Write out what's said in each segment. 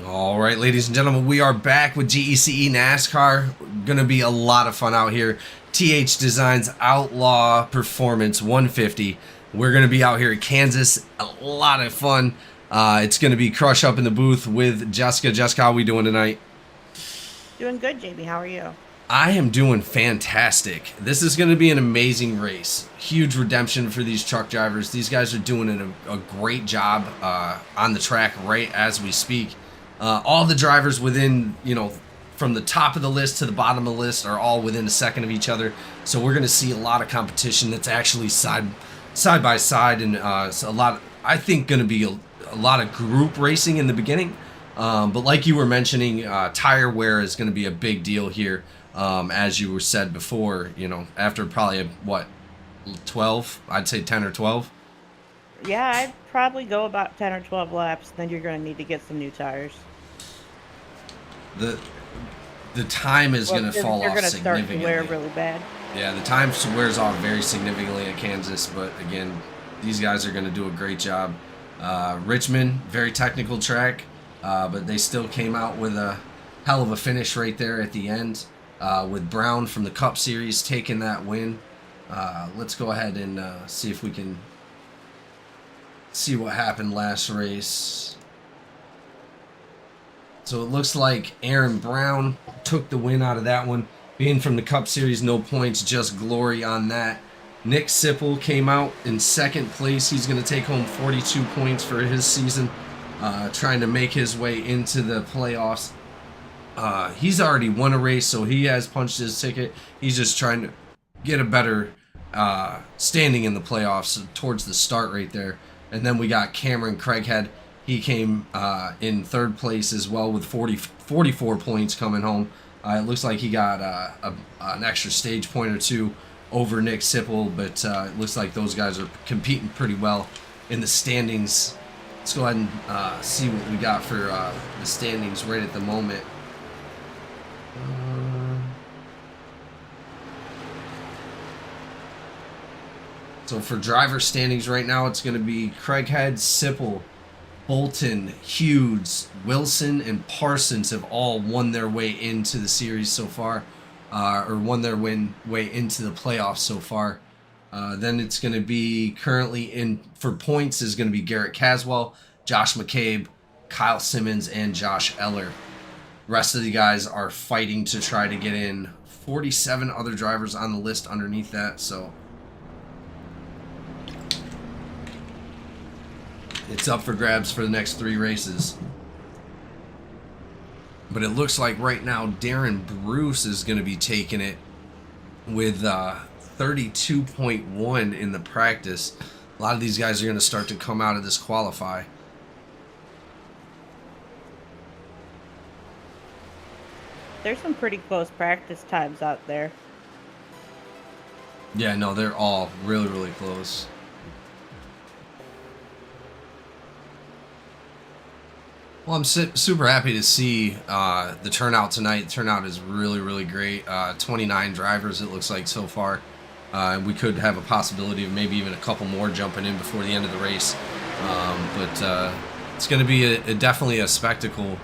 All right, ladies and gentlemen, we are back with GEC NASCAR. Going to be a lot of fun out here. THDesigns Outlaw Performance 150. We're going to be out here at Kansas. A lot of fun. It's going to be Crush up in the booth with Jessica. Jessica, how are we doing tonight? Doing good, JB. How are you? I am doing fantastic. This is going to be an amazing race. Huge redemption for these truck drivers. These guys are doing a great job on the track right as we speak. All the drivers within, you know, from the top of the list to the bottom of the list are all within a second of each other. So we're going to see a lot of competition that's actually side by side, and so a lot. I think going to be a lot of group racing in the beginning. But like you were mentioning, tire wear is going to be a big deal here. As you were said before, you know, after probably what, 12? I'd say 10 or 12. Yeah, I'd probably go about 10 or 12 laps. Then you're going to need to get some new tires. The time is going to fall off significantly. You're going to start to wear really bad. Yeah, the time wears off very significantly at Kansas, but again, these guys are going to do a great job. Richmond, very technical track, but they still came out with a hell of a finish right there at the end. With Brown from the Cup Series taking that win. Let's go ahead and see if we can see what happened last race. So it looks like Aaron Brown took the win out of that one. Being from the Cup Series, no points, just glory on that. Nick Sipple came out in second place. He's going to take home 42 points for his season, trying to make his way into the playoffs. He's already won a race, so he has punched his ticket. He's just trying to get a better standing in the playoffs towards the start right there. And then we got Cameron Craighead. He came in third place as well with 44 points coming home. It looks like he got an extra stage point or two over Nick Sipple, but it looks like those guys are competing pretty well in the standings. Let's go ahead and see what we got for the standings right at the moment. So for driver standings right now, it's going to be Craighead, Sipple, Bolton, Hughes, Wilson, and Parsons have all won their way into the series so far, or won their way into the playoffs so far. Then it's going to be currently in for points is going to be Garrett Caswell, Josh McCabe, Kyle Simmons, and Josh Eller. Rest of the guys are fighting to try to get in. 47 other drivers on the list underneath that, so it's up for grabs for the next 3 races. But it looks like right now Darren Bruce is going to be taking it with 32.1 in the practice. A lot of these guys are going to start to come out of this qualify. There's some pretty close practice times out there. Yeah, no, they're all really, really close. Well, I'm super happy to see the turnout tonight. The turnout is really, really great. 29 drivers, it looks like, so far. We could have a possibility of maybe even a couple more jumping in before the end of the race. But it's going to be definitely a spectacle.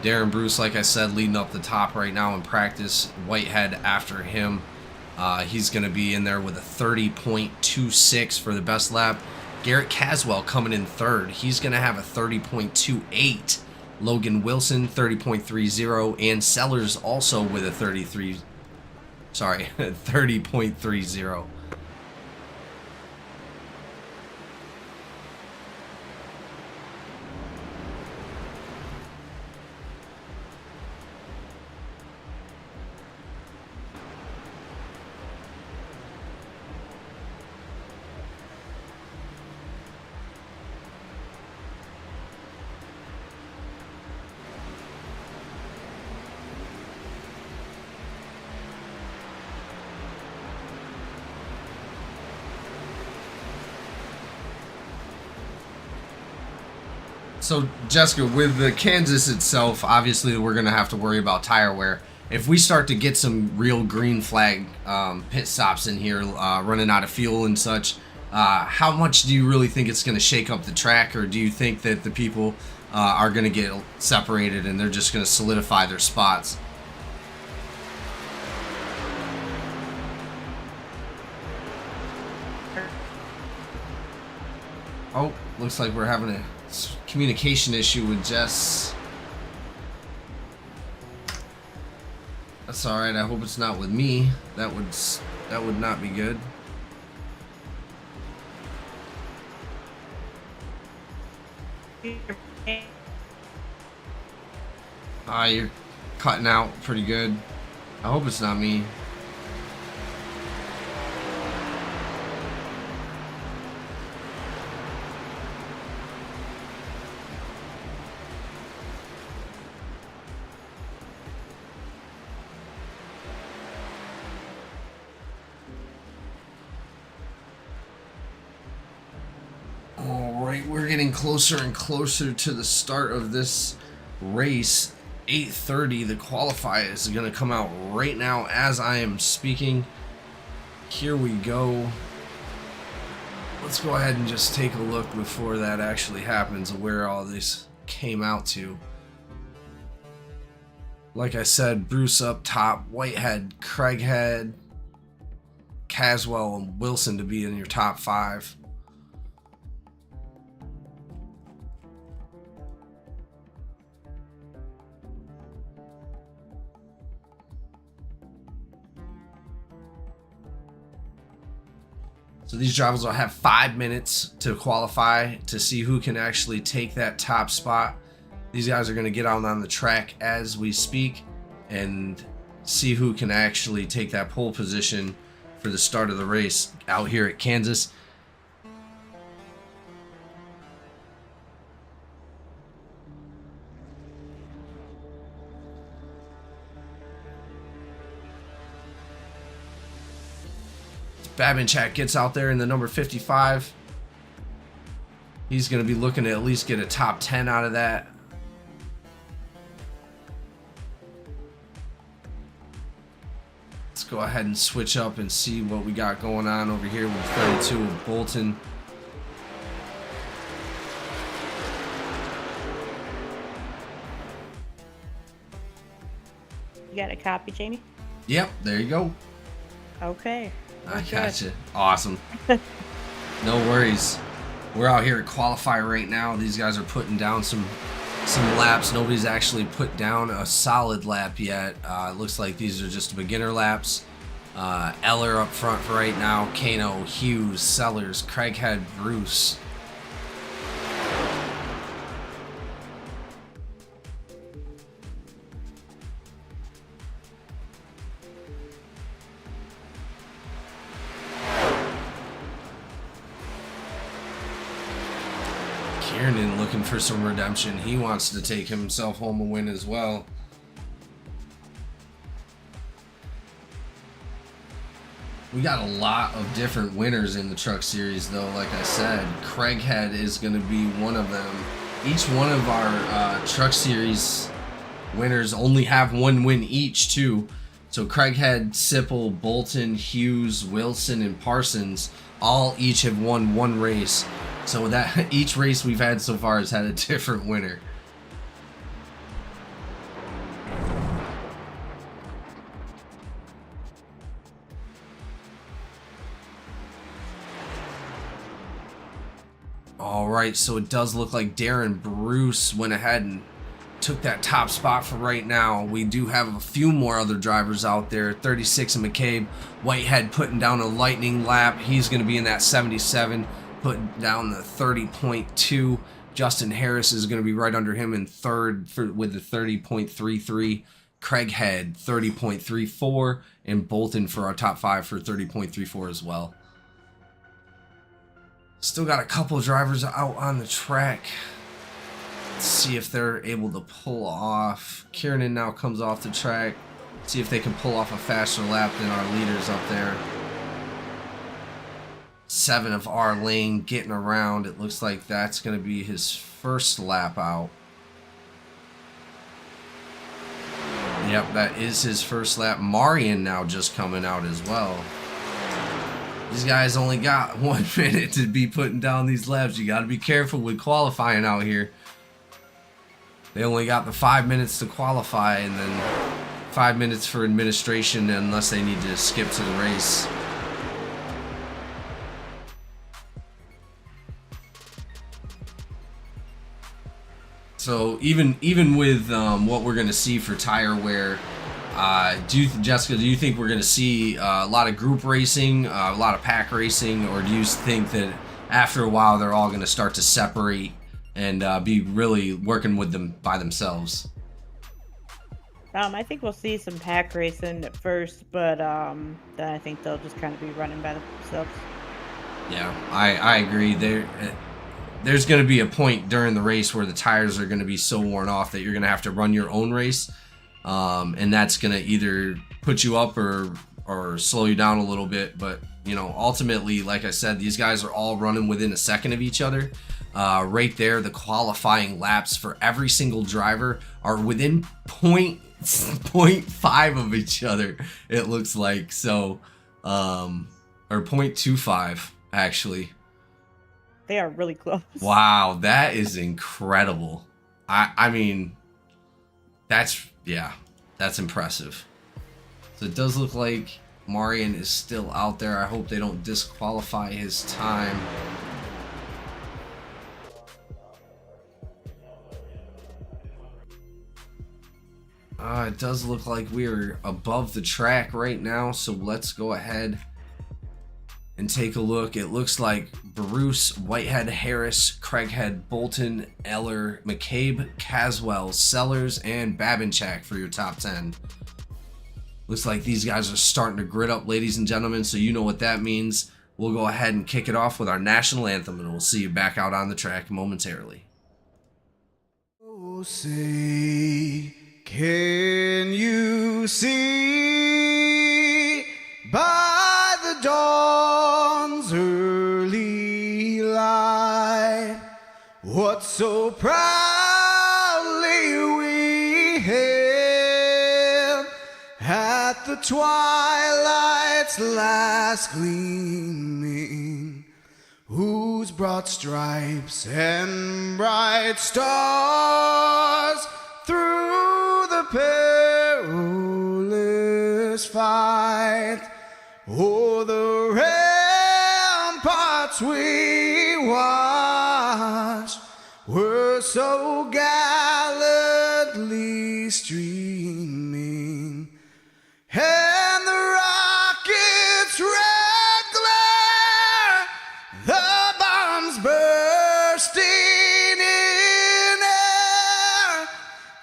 Darren Bruce, like I said, leading up the top right now in practice. Whitehead after him. He's going to be in there with a 30.26 for the best lap. Garrett Caswell coming in third. He's going to have a 30.28. Logan Wilson, 30.30. And Sellers also with a 30.30. So, Jessica, with the Kansas itself, obviously we're going to have to worry about tire wear. If we start to get some real green flag pit stops in here, running out of fuel and such, how much do you really think it's going to shake up the track, or do you think that the people are going to get separated and they're just going to solidify their spots? Oh, looks like we're having a communication issue with Jess. That's all right. I hope it's not with me. That would not be good. You're cutting out pretty good. I hope it's not me. Alright, we're getting closer and closer to the start of this race. 8:30, the qualifier is going to come out right now as I am speaking. Here we go. Let's go ahead and just take a look before that actually happens of where all this came out to. Like I said, Bruce up top, Whitehead, Craighead, Caswell, and Wilson to be in your top 5. So these drivers will have 5 minutes to qualify to see who can actually take that top spot. These guys are going to get out on the track as we speak and see who can actually take that pole position for the start of the race out here at Kansas. Babinchak gets out there in the number 55. He's going to be looking to at least get a top 10 out of that. Let's go ahead and switch up and see what we got going on over here with 32 of Bolton. You got a copy, Jamie? Yep, there you go. Okay. I gotcha. Awesome. No worries. We're out here at qualify right now. These guys are putting down some laps. Nobody's actually put down a solid lap yet. It looks like these are just beginner laps. Eller up front for right now. Kano, Hughes, Sellers, Craighead, Bruce. Kiernan looking for some redemption. He wants to take himself home a win as well. We got a lot of different winners in the Truck Series though, like I said. Craighead is going to be one of them. Each one of our Truck Series winners only have one win each too. So Craighead, Sipple, Bolton, Hughes, Wilson, and Parsons all each have won one race. So that each race we've had so far has had a different winner. All right, so it does look like Darren Bruce went ahead and took that top spot for right now. We do have a few more other drivers out there. 36 and McCabe. Whitehead putting down a lightning lap. He's going to be in that 77, putting down the 30.2. Justin Harris is going to be right under him in third with the 30.33. Craighead 30.34, and Bolton for our top 5 for 30.34 as well. Still got a couple of drivers out on the track. Let's see if they're able to pull off. Kiernan now comes off the track. See if they can pull off a faster lap than our leaders up there. 7 of our lane getting around. It looks like that's going to be his first lap out. Yep, that is his first lap. Marion now just coming out as well. These guys only got 1 minute to be putting down these laps. You got to be careful with qualifying out here. They only got the 5 minutes to qualify and then 5 minutes for administration unless they need to skip to the race. So even with what we're going to see for tire wear, Jessica, do you think we're going to see a lot of group racing, a lot of pack racing, or do you think that after a while they're all going to start to separate and be really working with them by themselves? I think we'll see some pack racing at first, but then I think they'll just kind of be running by themselves. Yeah, I agree. There's going to be a point during the race where the tires are going to be so worn off that you're going to have to run your own race, and that's going to either put you up or slow you down a little bit. But you know, ultimately, like I said, these guys are all running within a second of each other. Right there, the qualifying laps for every single driver are within 0.5 of each other. It looks like so, or 0.25 actually. They are really close. Wow, that is incredible. I mean, that's impressive. So it does look like Marian is still out there. I hope they don't disqualify his time. It does look like we're above the track right now, so let's go ahead and take a look. It looks like Bruce, Whitehead, Harris, Craighead, Bolton, Eller, McCabe, Caswell, Sellers, and Babinchak for your top 10. Looks like these guys are starting to grid up, ladies and gentlemen, so you know what that means. We'll go ahead and kick it off with our national anthem, and we'll see you back out on the track momentarily. Oh, say, can you see by the dawn's early light what so proudly we hailed at the twilight's last gleaming, whose broad stripes and bright stars through the perilous fight o'er the ramparts we watched were so gallantly streaming, and the rocket's red glare, the bombs bursting in air,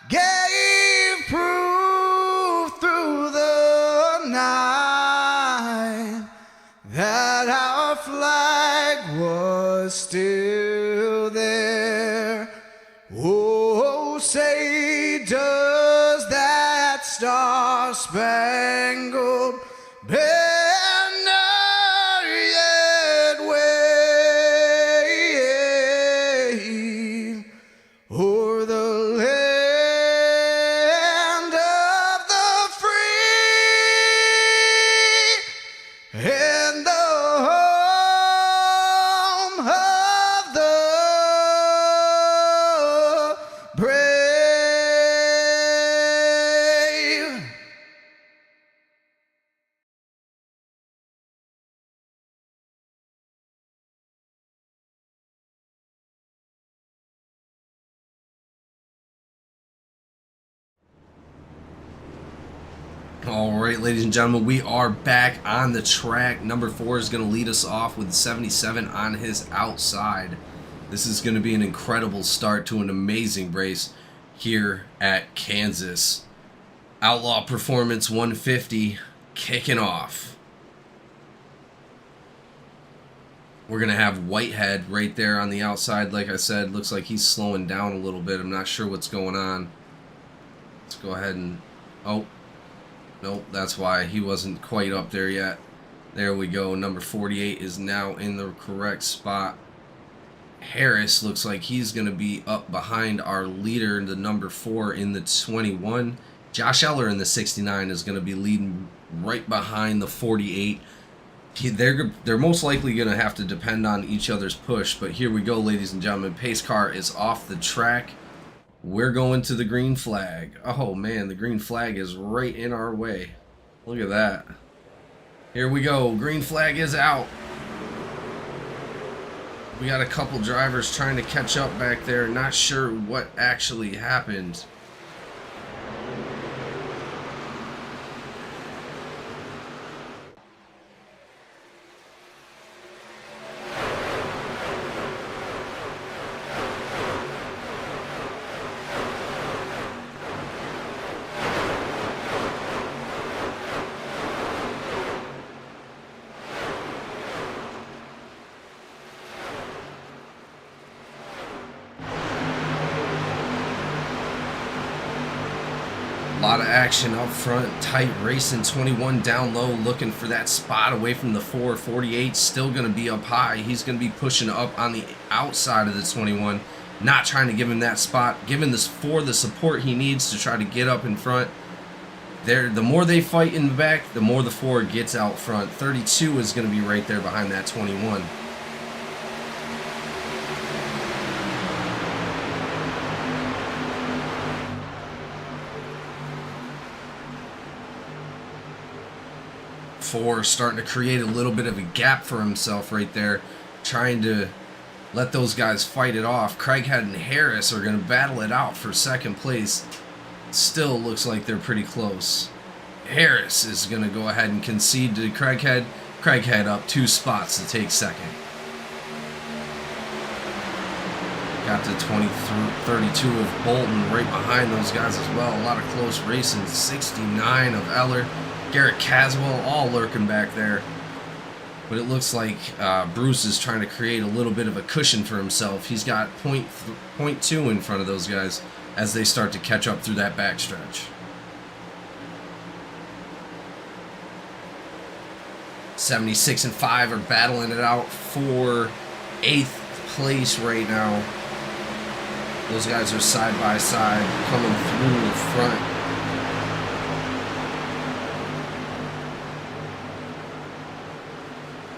gave proof through the night that our flag was still there. Oh, say does that star-spangled banner yet wave o'er the land of the free and the home of the brave? All right, ladies and gentlemen, we are back on the track. Number 4 is going to lead us off with 77 on his outside. This is going to be an incredible start to an amazing race here at Kansas. Outlaw Performance 150 kicking off. We're going to have Whitehead right there on the outside. Like I said, looks like he's slowing down a little bit. I'm not sure what's going on. Let's go ahead and... Oh. Nope, that's why he wasn't quite up there yet. There we go. Number 48 is now in the correct spot. Harris looks like he's going to be up behind our leader, the number 4 in the 21. Josh Eller in the 69 is going to be leading right behind the 48. They're most likely going to have to depend on each other's push, but here we go, ladies and gentlemen. Pace car is off the track. We're going to the green flag. Oh man, the green flag is right in our way. Look at that. Here we go. Green flag is out. We got a couple drivers trying to catch up back there. Not sure what actually happened. lot of action up front. Tight racing. 21 down low, looking for that spot away from the 4. 48 still going to be up high. He's going to be pushing up on the outside of the 21. Not trying to give him that spot. Giving this 4 the support he needs to try to get up in front. The more they fight in the back, the more the 4 gets out front. 32 is going to be right there behind that 21. Four starting to create a little bit of a gap for himself right there, trying to let those guys fight it off. Craighead and Harris are going to battle it out for second place. Still looks like they're pretty close. Harris is going to go ahead and concede to Craighead. Craighead up 2 spots to take second. Got to 32 of Bolton right behind those guys as well. A lot of close racing. 69 of Eller. Garrett Caswell all lurking back there. But it looks like Bruce is trying to create a little bit of a cushion for himself. He's got .2 in front of those guys as they start to catch up through that backstretch. 76 and 5 are battling it out for 8th place right now. Those guys are side by side coming through the front.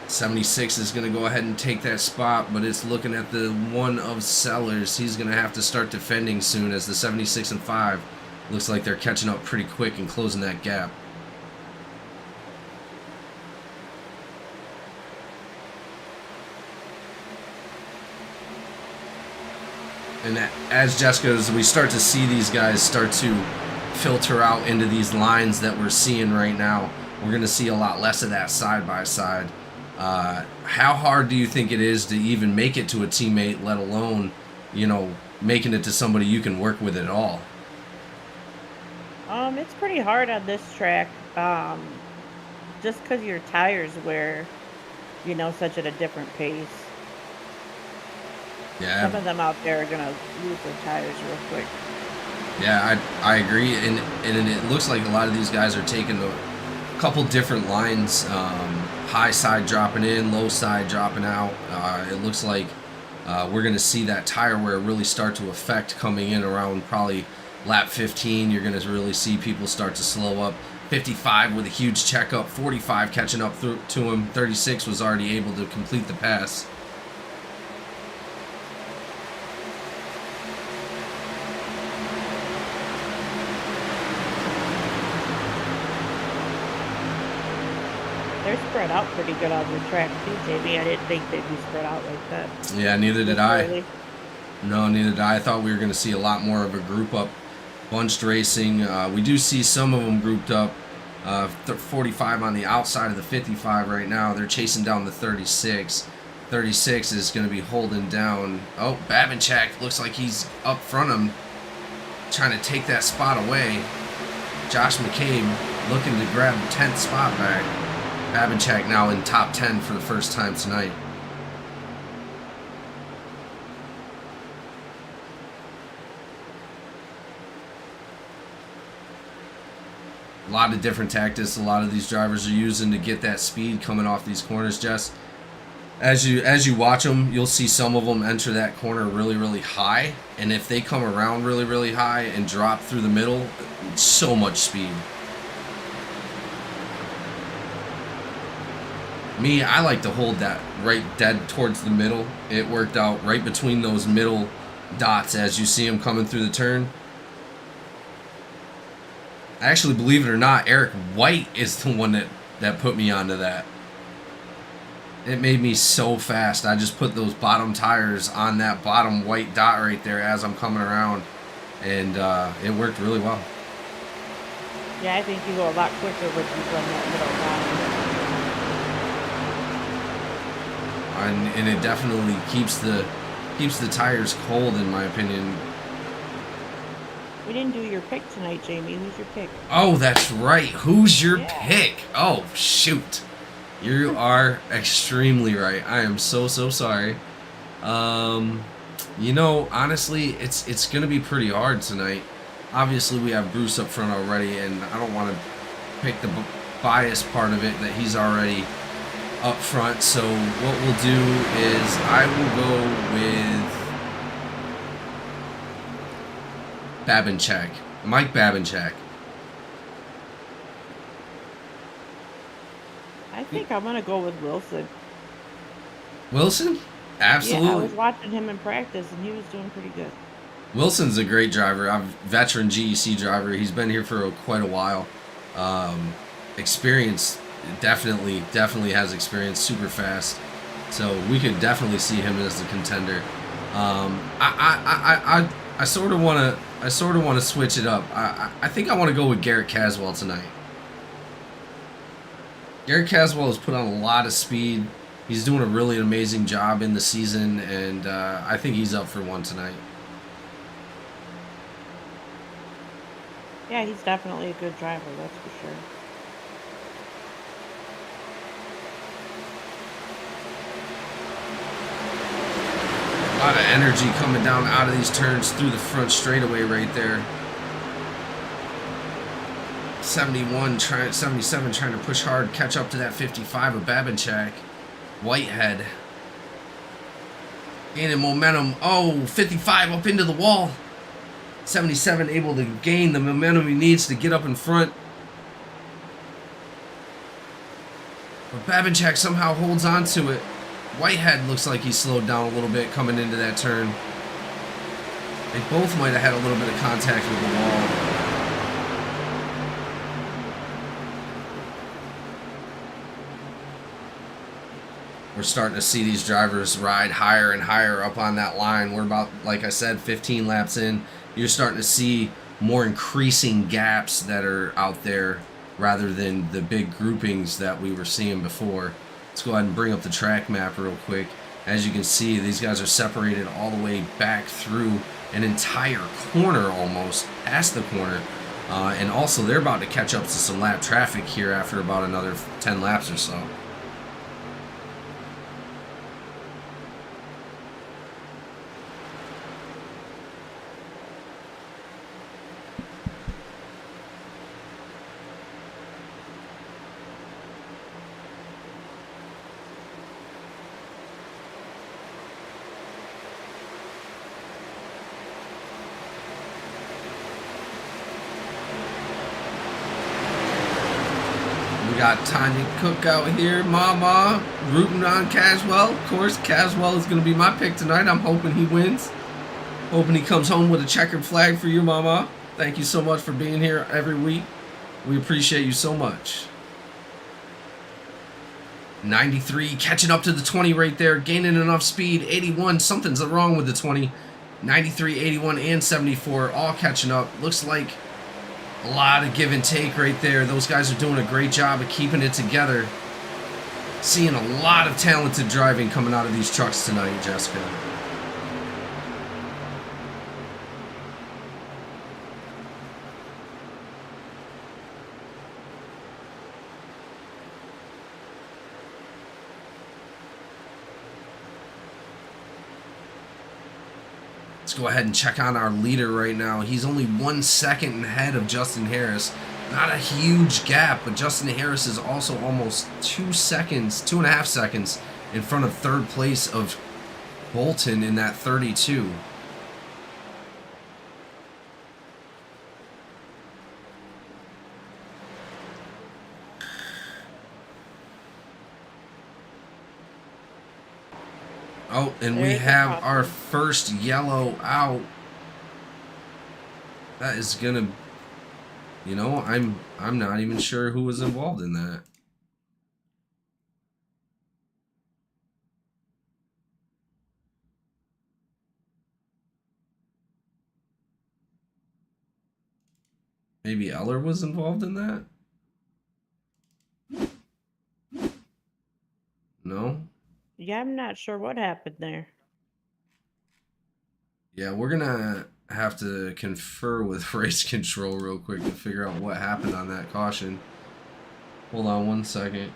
76 is going to go ahead and take that spot, but it's looking at the one of Sellers. He's going to have to start defending soon as the 76 and 5 looks like they're catching up pretty quick and closing that gap. And as Jessica, as we start to see these guys start to filter out into these lines that we're seeing right now, we're going to see a lot less of that side by side. How hard do you think it is to even make it to a teammate, let alone, you know, making it to somebody you can work with at all? It's pretty hard on this track, just because your tires wear, you know, such at a different pace. Yeah. Some of them out there are gonna lose their tires real quick. Yeah, I agree, and it looks like a lot of these guys are taking a couple different lines. High side dropping in, low side dropping out. It looks like we're going to see that tire wear really start to affect coming in around probably lap 15. You're going to really see people start to slow up. 55 with a huge checkup. 45 catching up to him. 36 was already able to complete the pass. They're spread out pretty good on the track too, Jamie. I didn't think they'd be spread out like that. Yeah, neither did I. Early. No, neither did I. I thought we were going to see a lot more of a group up, bunched racing. We do see some of them grouped up. 45 on the outside of the 55 right now. They're chasing down the 36. 36 is going to be holding down. Oh, Babinchak looks like he's up front of him, trying to take that spot away. Josh McCabe looking to grab the 10th spot back. Babinchak now in top 10 for the first time tonight. A lot of different tactics a lot of these drivers are using to get that speed coming off these corners, Jess. As you watch them, you'll see some of them enter that corner really, really high. And if they come around really, really high and drop through the middle, so much speed. Me, I like to hold that right dead towards the middle. It worked out right between those middle dots as you see them coming through the turn. Actually, believe it or not, Eric White is the one that put me onto that. It made me so fast. I just put those bottom tires on that bottom white dot right there as I'm coming around, and it worked really well. Yeah, I think you go a lot quicker when you run that middle line. And it definitely keeps the tires cold, in my opinion. We didn't do your pick tonight, Jamie. Who's your pick? Oh, that's right. Who's your pick? Oh, shoot. You are extremely right. I am so sorry. You know, honestly, it's going to be pretty hard tonight. Obviously, we have Bruce up front already, and I don't want to pick the bias part of it that he's already up front. So what we'll do is I will go with Babinchak, Mike Babinchak. I think I'm gonna go with Wilson. Wilson? Absolutely. Yeah, I was watching him in practice, and he was doing pretty good. Wilson's a great driver. I'm a veteran GEC driver. He's been here for quite a while. Experience, definitely has experience. Super fast, so we could definitely see him as a contender. I sort of want to switch it up. I think I want to go with Garrett Caswell tonight. Garrett Caswell has put on a lot of speed. He's doing a really amazing job in the season, and I think he's up for one tonight. Yeah, he's definitely a good driver, that's for sure. A lot of energy coming down out of these turns through the front straightaway right there. 77 trying to push hard, catch up to that 55 of Babinchak. Whitehead gaining momentum. Oh, 55 up into the wall. 77 able to gain the momentum he needs to get up in front. But Babinchak somehow holds on to it. Whitehead looks like he slowed down a little bit coming into that turn. They both might have had a little bit of contact with the wall. We're starting to see these drivers ride higher and higher up on that line. We're about, like I said, 15 laps in. You're starting to see more increasing gaps that are out there rather than the big groupings that we were seeing before. Let's go ahead and bring up the track map real quick. As you can see, these guys are separated all the way back through an entire corner almost, past the corner. And also, they're about to catch up to some lap traffic here after about another 10 laps or so. Got Tanya Cook out here, Mama, rooting on Caswell. Of course, Caswell is going to be my pick tonight. I'm hoping he wins. Hoping he comes home with a checkered flag for you, Mama. Thank you so much for being here every week. We appreciate you so much. 93, catching up to the 20 right there, gaining enough speed. 81, something's wrong with the 20. 93, 81, and 74, all catching up. Looks like a lot of give and take right there. Those guys are doing a great job of keeping it together. Seeing a lot of talented driving coming out of these trucks tonight, Jessica. Let's go ahead and check on our leader right now. He's only 1 second ahead of Justin Harris. Not a huge gap, but Justin Harris is also almost 2 seconds, 2.5 seconds in front of third place of Bolton in that 32. Oh, and we have our first yellow out. That is gonna, you know, I'm not even sure who was involved in that. Maybe Eller was involved in that? No? Yeah, I'm not sure what happened there. Yeah, we're gonna have to confer with race control real quick to figure out what happened on that caution. Hold on 1 second.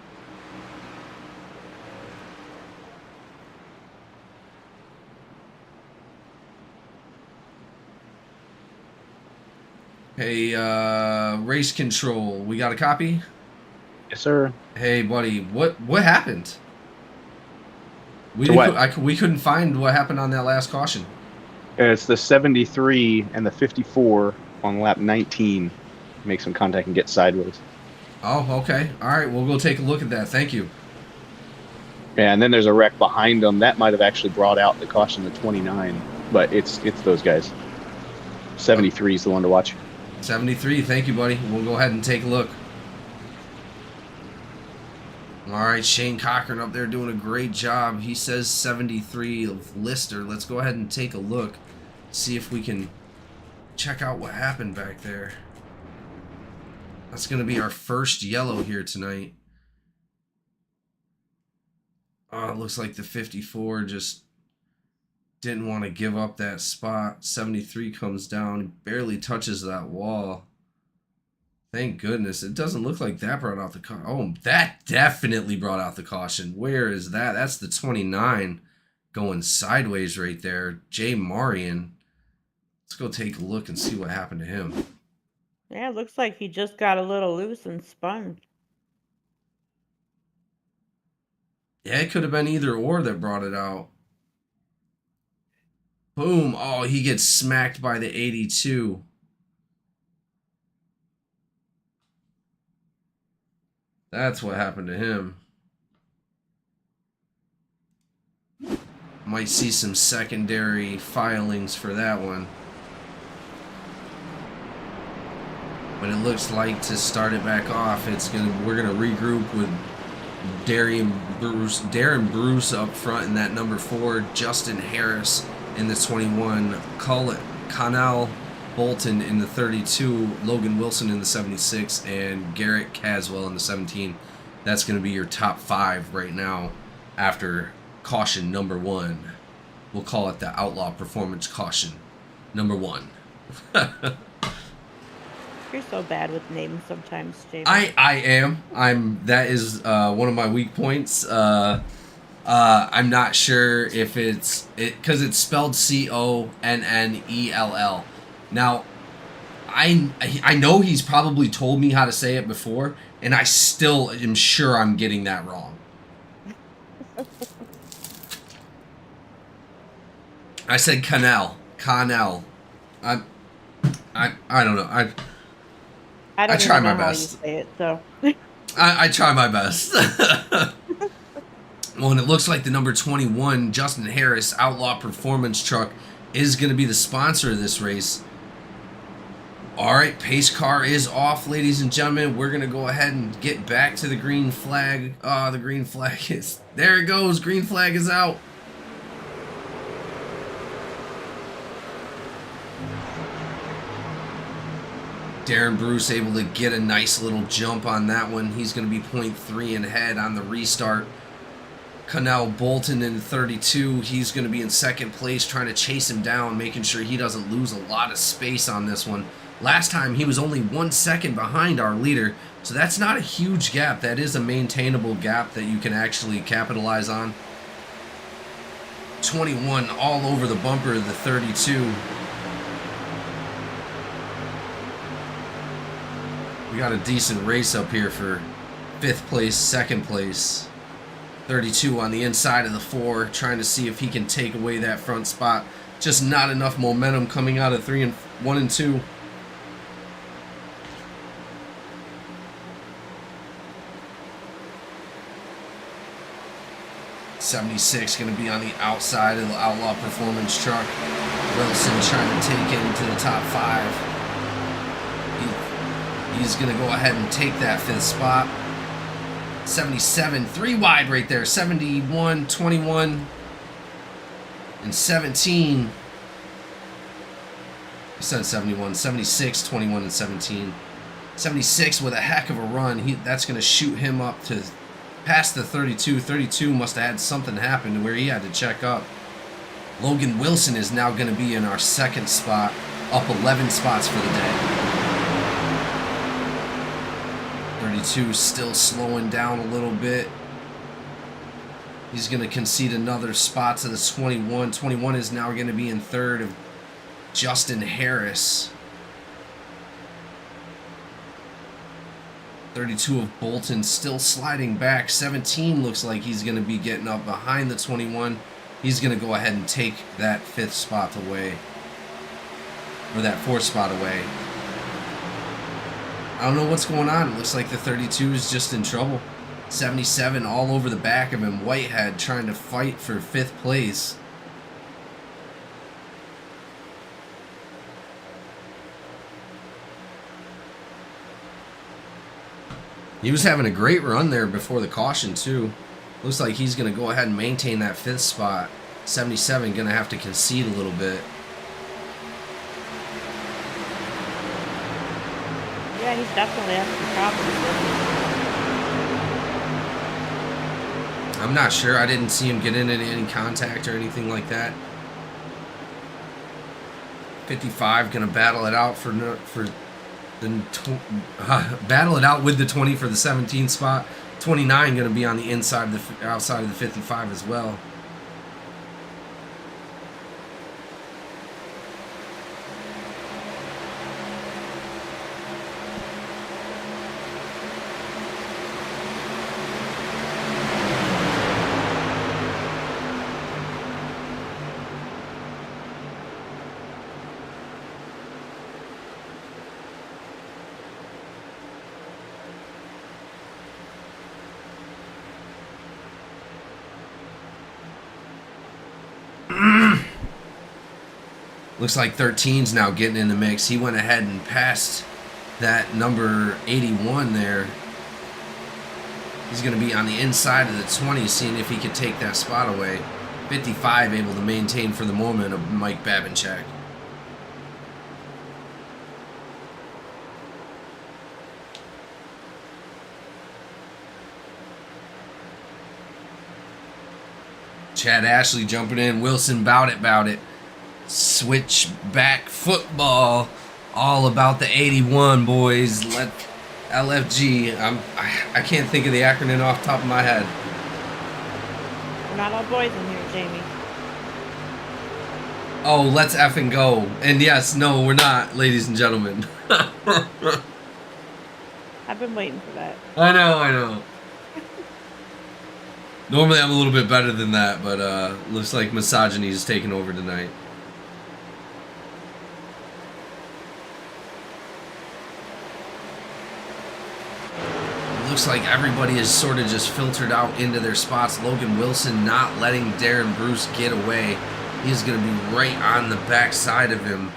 Hey, race control. We got a copy? Yes, sir. Hey, buddy. What happened? We To didn't, what? we couldn't find what happened on that last caution. It's the 73 and the 54 on lap 19. Make some contact and get sideways. Oh, okay. All right. We'll go take a look at that. Thank you. And then there's a wreck behind them. That might have actually brought out the caution to 29. But it's those guys. 73 is the one to watch. 73. Thank you, buddy. We'll go ahead and take a look. All right, Shane Cochran up there doing a great job. He says 73 of Lister. Let's go ahead and take a look. See if we can check out what happened back there. That's going to be our first yellow here tonight. Oh, it looks like the 54 just didn't want to give up that spot. 73 comes down, barely touches that wall. Thank goodness. It doesn't look like that brought out the caution. Oh, that definitely brought out the caution. Where is that? That's the 29 going sideways right there. Jay Marion. Let's go take a look and see what happened to him. Yeah, it looks like he just got a little loose and spun. Yeah, it could have been either or that brought it out. Boom. Oh, he gets smacked by the 82. That's what happened to him. Might see some secondary filings for that one. But it looks like to start it back off, we're gonna regroup with Darren Bruce up front in that number 4, Justin Harris in the 21, Connell Bolton in the 32, Logan Wilson in the 76, and Garrett Caswell in the 17. That's going to be your top 5 right now after caution number 1. We'll call it the Outlaw Performance caution number 1. You're so bad with names sometimes, Jamie. I am. That is one of my weak points. I'm not sure if because it's spelled Connell. Now, I know he's probably told me how to say it before, and I still am sure I'm getting that wrong. I said Connell. I don't know. I I don't try even my know how you best. say it, so. I try my best. Well, and it looks like the number 21, Justin Harris, Outlaw Performance truck, is going to be the sponsor of this race. All right, pace car is off, ladies and gentlemen. We're going to go ahead and get back to the green flag. Oh, the green flag is... There it goes. Green flag is out. Darren Bruce able to get a nice little jump on that one. He's going to be 0.3 in ahead on the restart. Connell Bolton in 32. He's going to be in second place, trying to chase him down, making sure he doesn't lose a lot of space on this one. Last time, he was only 1 second behind our leader, so that's not a huge gap. That is a maintainable gap that you can actually capitalize on. 21 all over the bumper of the 32. We got a decent race up here for 5th place, 2nd place. 32 on the inside of the 4, trying to see if he can take away that front spot. Just not enough momentum coming out of 1 and 2. '76 going to be on the outside of the Outlaw Performance truck. Wilson trying to take it into the top 5. He's going to go ahead and take that 5th spot. 77, 3 wide right there. 71, 21, and 17. I said 71, 76, 21, and 17. 76 with a heck of a run. That's going to shoot him up to past the 32. 32 must have had something happen to where he had to check up. Logan Wilson is now going to be in our 2nd spot, up 11 spots for the day. 32 still slowing down a little bit. He's going to concede another spot to the 21. 21 is now going to be in 3rd of Justin Harris. 32 of Bolton still sliding back. 17 looks like he's going to be getting up behind the 21. He's going to go ahead and take that 5th spot away. Or that 4th spot away. I don't know what's going on. It looks like the 32 is just in trouble. 77 all over the back of him. Whitehead trying to fight for 5th place. He was having a great run there before the caution, too. Looks like he's going to go ahead and maintain that 5th spot. 77 going to have to concede a little bit. Yeah, he's definitely having some problems. I'm not sure. I didn't see him get into any contact or anything like that. 55 going to battle it out battle it out with the 20 for the 17th spot. 29 going to be on the inside of the outside of the 55 as well. Looks like 13's now getting in the mix. He went ahead and passed that number 81 there. He's going to be on the inside of the 20, seeing if he could take that spot away. 55 able to maintain for the moment of Mike Babinchak. Chad Ashley jumping in. Wilson bout it. Switchback football. All about the 81, boys. Let LFG. I can't think of the acronym off the top of my head. We're not all boys in here, Jamie. Oh, let's effing go. And yes, no, we're not, ladies and gentlemen. I've been waiting for that. I know. Normally I'm a little bit better than that, but looks like misogyny is taking over tonight. Looks like everybody is sort of just filtered out into their spots. Logan Wilson not letting Darren Bruce get away. He's going to be right on the back side of him.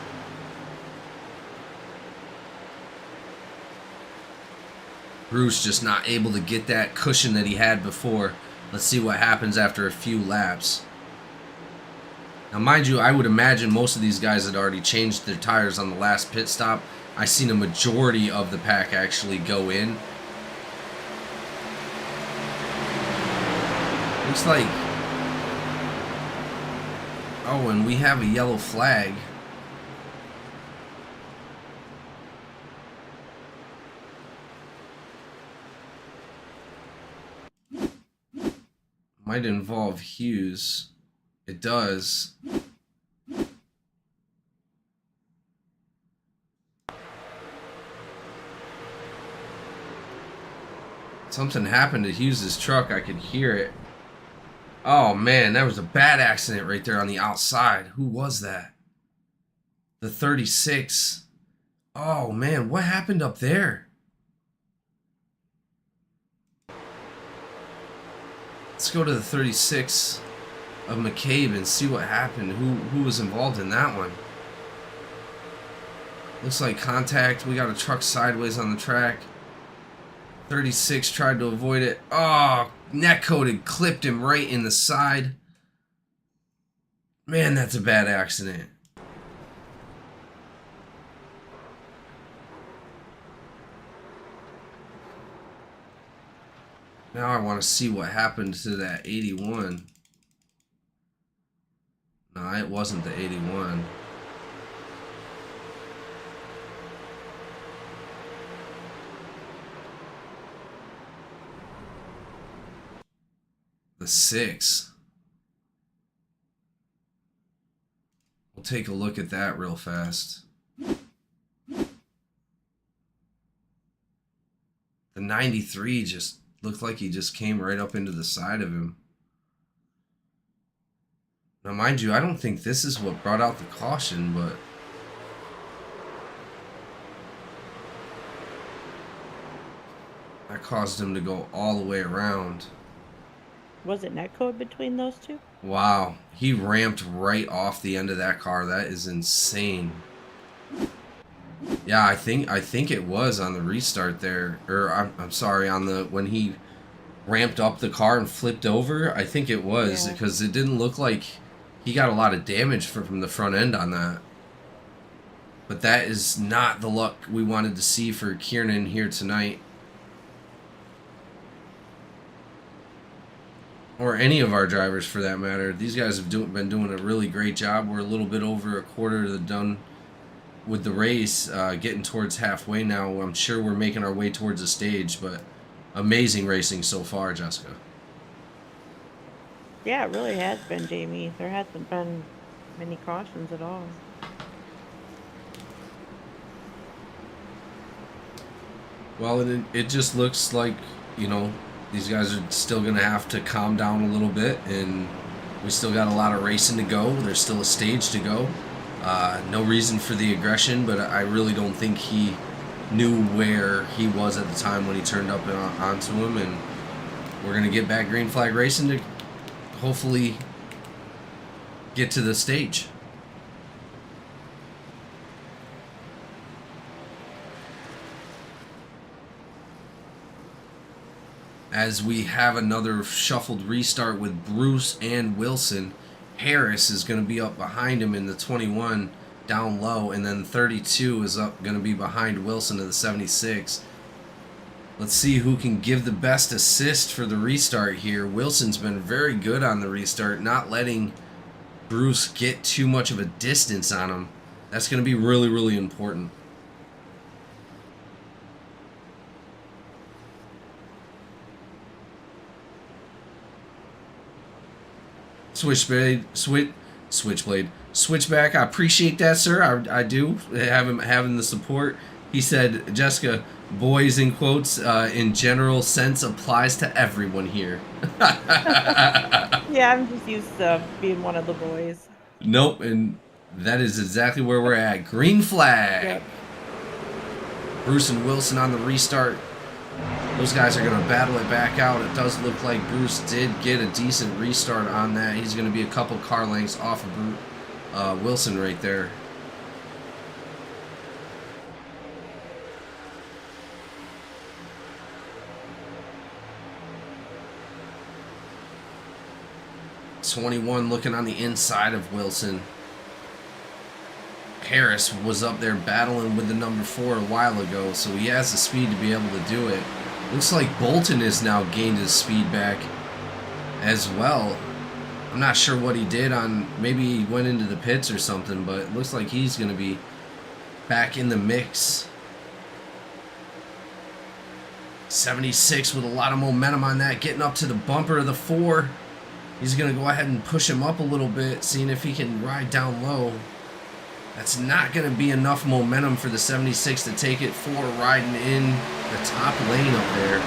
Bruce just not able to get that cushion that he had before. Let's see what happens after a few laps. Now, mind you, I would imagine most of these guys had already changed their tires on the last pit stop. I seen a majority of the pack actually go in. Looks like... Oh, and we have a yellow flag. Might involve Hughes. It does. Something happened to Hughes' truck. I could hear it. Oh, man, that was a bad accident right there on the outside. Who was that? The 36. Oh, man, what happened up there? Let's go to the 36 of McCabe and see what happened. Who was involved in that one? Looks like contact. We got a truck sideways on the track. 36 tried to avoid it. Oh, neck coated, clipped him right in the side. Man, that's a bad accident. Now I want to see what happened to that 81. No, it wasn't the 81. The 6. We'll take a look at that real fast. The 93 just looked like he just came right up into the side of him. Now, mind you, I don't think this is what brought out the caution, but that caused him to go all the way around. Was it netcode between those two? Wow, he ramped right off the end of that car. That is insane. Yeah, I think it was on the restart there, or I'm sorry, on the when he ramped up the car and flipped over. I think it was because it didn't look like he got a lot of damage from the front end on that. But that is not the luck we wanted to see for Kiernan here tonight. Or any of our drivers for that matter. These guys have been doing a really great job. We're a little bit over a quarter of the done with the race, getting towards halfway now. I'm sure we're making our way towards the stage, but amazing racing so far, Jessica. Yeah, it really has been, Jamie. There hasn't been many cautions at all. Well, it just looks like, you know, these guys are still going to have to calm down a little bit, and we still got a lot of racing to go. There's still a stage to go. No reason for the aggression, but I really don't think he knew where he was at the time when he turned up onto him, and we're going to get back green flag racing to hopefully get to the stage. As we have another shuffled restart with Bruce and Wilson. Harris is going to be up behind him in the 21 down low, and then 32 is up going to be behind Wilson in the 76. Let's see who can give the best assist for the restart here. Wilson's been very good on the restart, not letting Bruce get too much of a distance on him. That's going to be really, really important. Switchback. I appreciate that, sir. I do have him having the support. He said, Jessica, boys in quotes, in general sense applies to everyone here. Yeah, I'm just used to being one of the boys. Nope, and that is exactly where we're at. Green flag. Yep. Bruce and Wilson on the restart. Those guys are going to battle it back out. It does look like Bruce did get a decent restart on that. He's going to be a couple car lengths off of Wilson right there. '21 looking on the inside of Wilson. Harris was up there battling with the number 4 a while ago, so he has the speed to be able to do it. Looks like Bolton has now gained his speed back as well. I'm not sure what he did on, maybe he went into the pits or something, but it looks like he's going to be back in the mix. 76 with a lot of momentum on that, getting up to the bumper of the 4. He's going to go ahead and push him up a little bit, seeing if he can ride down low. That's not going to be enough momentum for the 76 to take it. 4 riding in the top lane up there.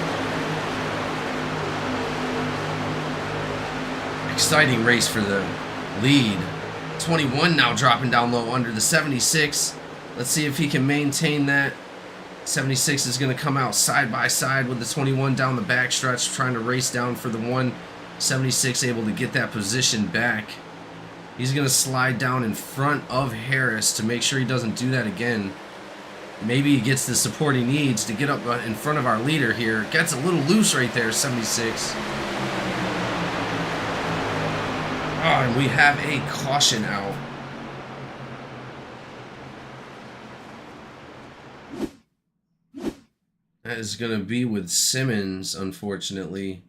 Exciting race for the lead. 21 now dropping down low under the 76. Let's see if he can maintain that. 76 is going to come out side by side with the 21 down the backstretch, trying to race down for the 1. 76 able to get that position back. He's going to slide down in front of Harris to make sure he doesn't do that again. Maybe he gets the support he needs to get up in front of our leader here. Gets a little loose right there, 76. Oh, and we have a caution out. That is going to be with Simmons, unfortunately.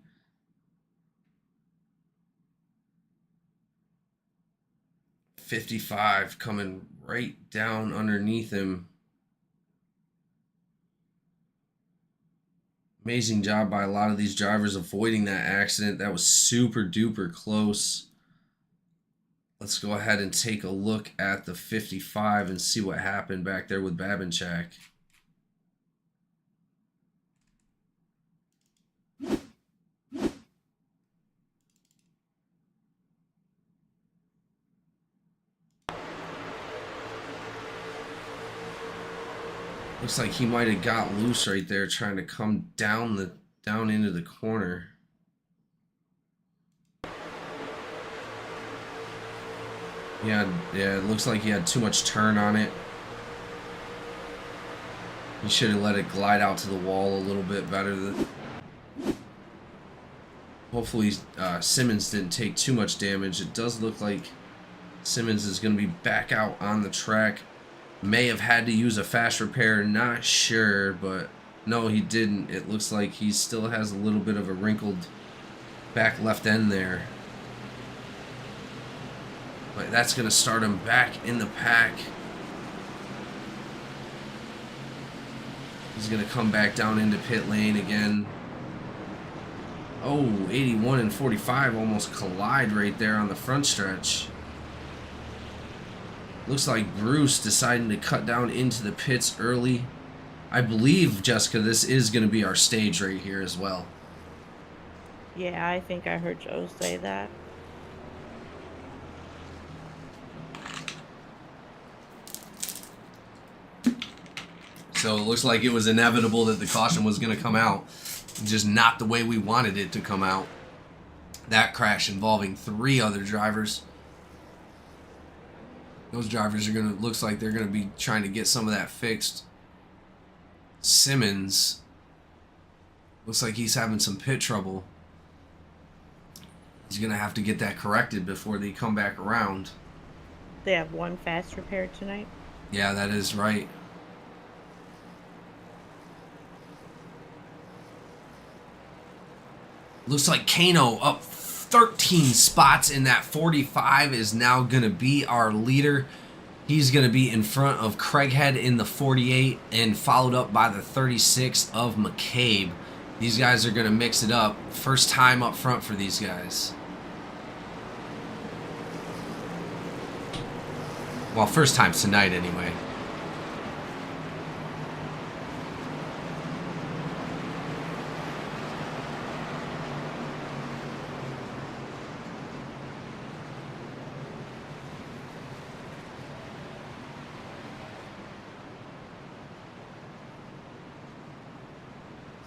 .55 coming right down underneath him. Amazing job by a lot of these drivers avoiding that accident. That was super duper close. Let's go ahead and take a look at the 55 and see what happened back there with Babinchak. Looks like he might have got loose right there trying to come down into the corner. Yeah, it looks like he had too much turn on it. He should have let it glide out to the wall a little bit better. Hopefully Simmons didn't take too much damage. It does look like Simmons is going to be back out on the track. May have had to use a fast repair, not sure, but no, he didn't. It looks like he still has a little bit of a wrinkled back left end there. But that's going to start him back in the pack. He's going to come back down into pit lane again. Oh, 81 and 45 almost collide right there on the front stretch. Looks like Bruce deciding to cut down into the pits early. I believe, Jessica, this is going to be our stage right here as well. Yeah, I think I heard Joe say that. So it looks like it was inevitable that the caution was going to come out. Just not the way we wanted it to come out. That crash involving 3 other drivers. Those drivers are going to, looks like they're going to be trying to get some of that fixed. Simmons looks like he's having some pit trouble. He's going to have to get that corrected before they come back around. They have 1 fast repair tonight. Yeah, that is right. Looks like Kano up 13 spots in that 45 is now going to be our leader. He's going to be in front of Craighead in the 48 and followed up by the 36 of McCabe. These guys are going to mix it up. First time up front for these guys. Well, first time tonight anyway.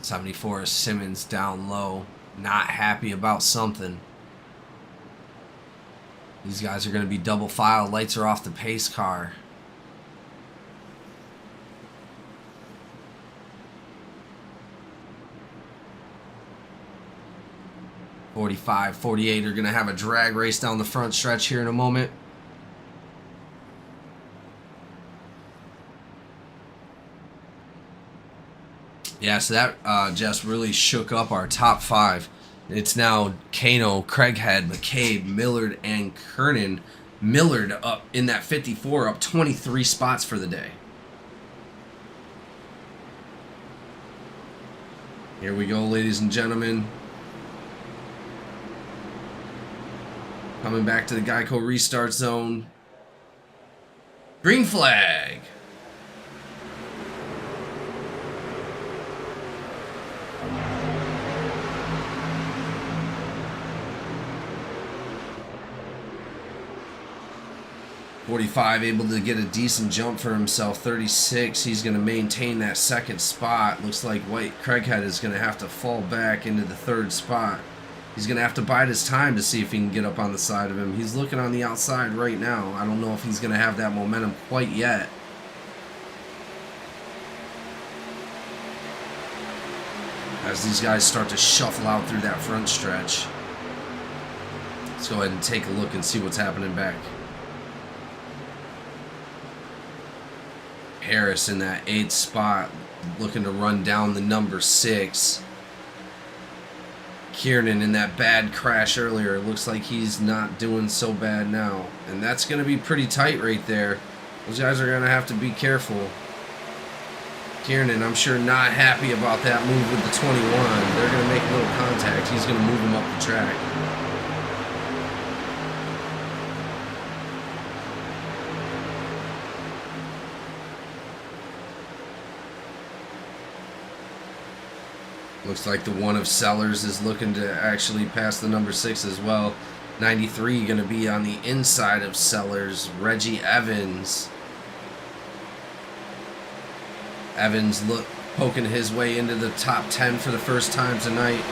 '74 is Simmons down low, not happy about something. These guys are going to be double file. Lights are off the pace car. '45, '48 are going to have a drag race down the front stretch here in a moment. Yeah, so that just really shook up our top 5. It's now Kano, Craighead, McCabe, Millard, and Kernan. Millard up in that 54, up 23 spots for the day. Here we go, ladies and gentlemen. Coming back to the Geico restart zone. Green flag. '45 able to get a decent jump for himself. 36, he's going to maintain that second spot. Looks like Craighead is going to have to fall back into the 3rd spot. He's going to have to bide his time to see if he can get up on the side of him. He's looking on the outside right now. I don't know if he's going to have that momentum quite yet. As these guys start to shuffle out through that front stretch. Let's go ahead and take a look and see what's happening back. Harris in that 8th spot, looking to run down the number 6. Kiernan in that bad crash earlier. Looks like he's not doing so bad now. And that's going to be pretty tight right there. Those guys are going to have to be careful. Kiernan, I'm sure, not happy about that move with the 21. They're going to make a little contact. He's going to move him up the track. Looks like the one of Sellers is looking to actually pass the number 6 as well. 93 going to be on the inside of Sellers. Reggie Evans. Evans poking his way into the top 10 for the first time tonight.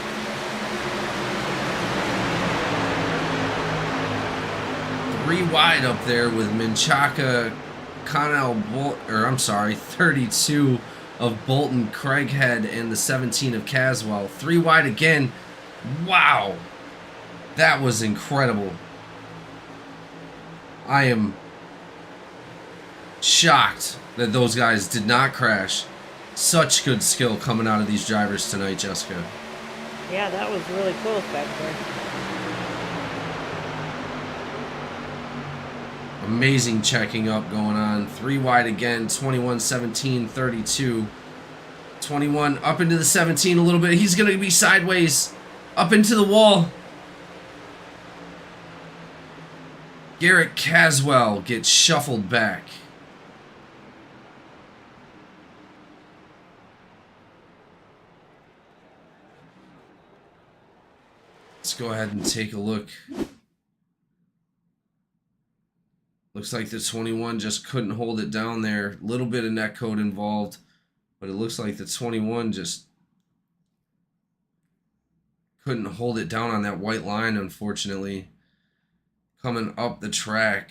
Three wide up there with Menchaca, 32 of Bolton, Craighead, and the 17 of Caswell. Three wide again. Wow. That was incredible. I am shocked that those guys did not crash. Such good skill coming out of these drivers tonight, Jessica. Yeah, that was really close back there. Amazing checking up going on. Three wide again. 21, 17, 32. 21 up into the 17 a little bit. He's going to be sideways. Up into the wall. Garrett Caswell gets shuffled back. Let's go ahead and take a look. Looks like the 21 just couldn't hold it down there. A little bit of netcode involved, but it looks like the 21 just couldn't hold it down on that white line, unfortunately. Coming up the track,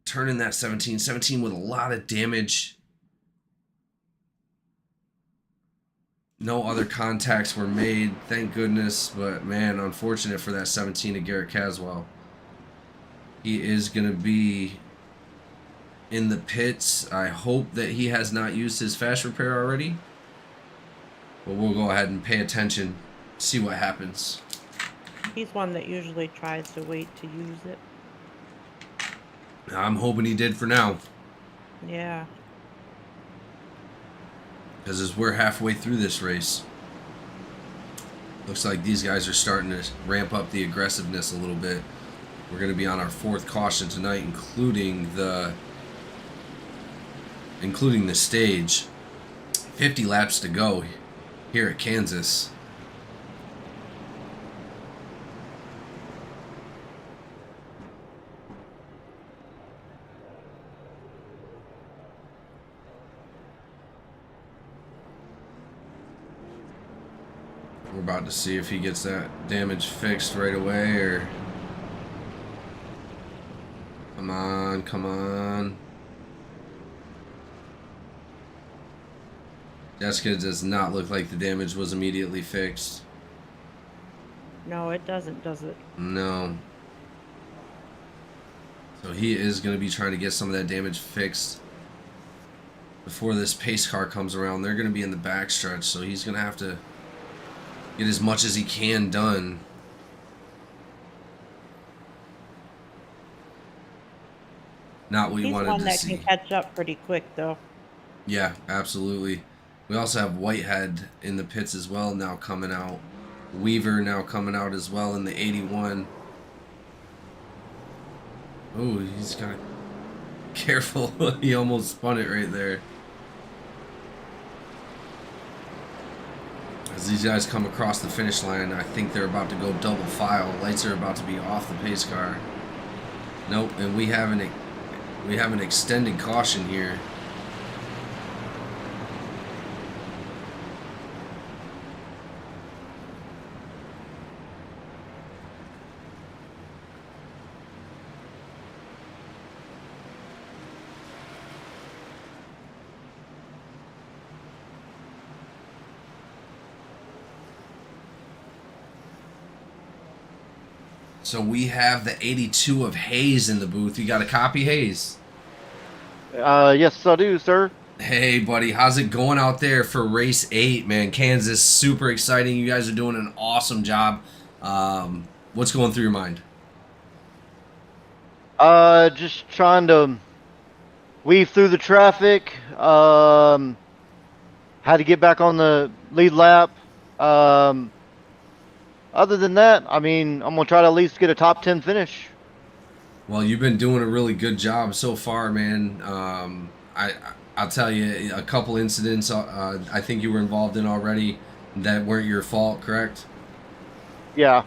turning that 17. 17 with a lot of damage. No other contacts were made, thank goodness. But, man, unfortunate for that 17 of Garrett Caswell. He is going to be in the pits. I hope that he has not used his fast repair already. But we'll go ahead and pay attention, see what happens. He's one that usually tries to wait to use it. I'm hoping he did for now. Yeah. Because as we're halfway through this race, looks like these guys are starting to ramp up the aggressiveness a little bit. We're going to be on our fourth caution tonight, including the stage. 50 laps to go here at Kansas. We're about to see if he gets that damage fixed right away, or... Come on, come on. Jessica, does not look like the damage was immediately fixed. No, it doesn't, does it? No. So he is going to be trying to get some of that damage fixed before this pace car comes around. They're going to be in the backstretch, so he's going to have to get as much as he can done. Not what you wanted to see. He's one that can catch up pretty quick, though. Yeah, absolutely. We also have Whitehead in the pits as well now coming out. Weaver now coming out as well in the 81. Oh, he's kind of careful. He almost spun it right there. As these guys come across the finish line, I think they're about to go double file. Lights are about to be off the pace car. Nope, and we have an extended caution here. So we have the 82 of Hayes in the booth. You got a copy, Hayes? Yes, I do, sir. Hey, buddy. How's it going out there for race 8, man? Kansas, super exciting. You guys are doing an awesome job. What's going through your mind? Just trying to weave through the traffic. Had to get back on the lead lap. Other than that, I mean, I'm going to try to at least get a top 10 finish. Well, you've been doing a really good job so far, man. I'll tell you, a couple incidents I think you were involved in already that weren't your fault, correct? Yeah.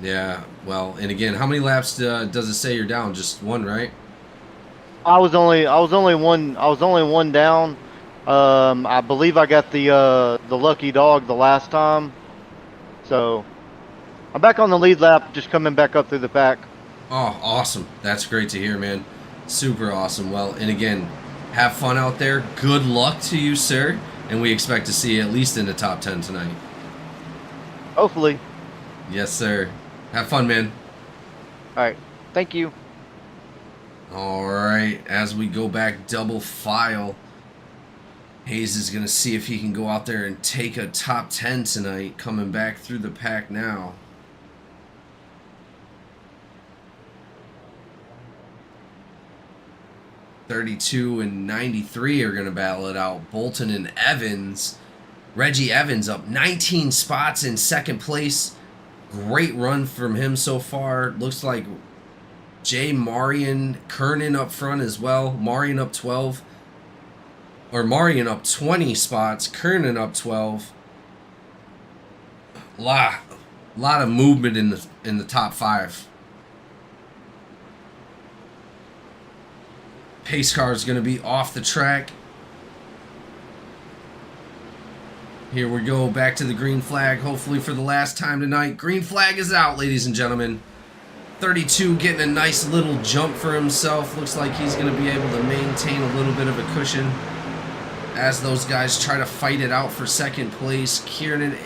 Yeah, well, and again, how many laps does it say you're down? Just one, right? I was only one down. I believe I got the lucky dog the last time, so I'm back on the lead lap, just coming back up through the pack. Oh, awesome. That's great to hear, man. Super awesome. Well, and again, have fun out there. Good luck to you, sir. And we expect to see you at least in the top 10 tonight. Hopefully. Yes, sir. Have fun, man. All right. Thank you. All right. As we go back double file, Hayes is going to see if he can go out there and take a top 10 tonight, coming back through the pack now. .32 and 93 are going to battle it out. Bolton and Evans. Reggie Evans up 19 spots in second place. Great run from him so far. Looks like Jay Marion Kernan up front as well. Marion up 12. Or Marion up 20 spots. Kernan up 12. Lot of movement in the top 5. Pace car is going to be off the track. Here we go, back to the green flag, hopefully for the last time tonight. Green flag is out, ladies and gentlemen. 32 getting a nice little jump for himself. Looks like he's going to be able to maintain a little bit of a cushion as those guys try to fight it out for second place. Kieran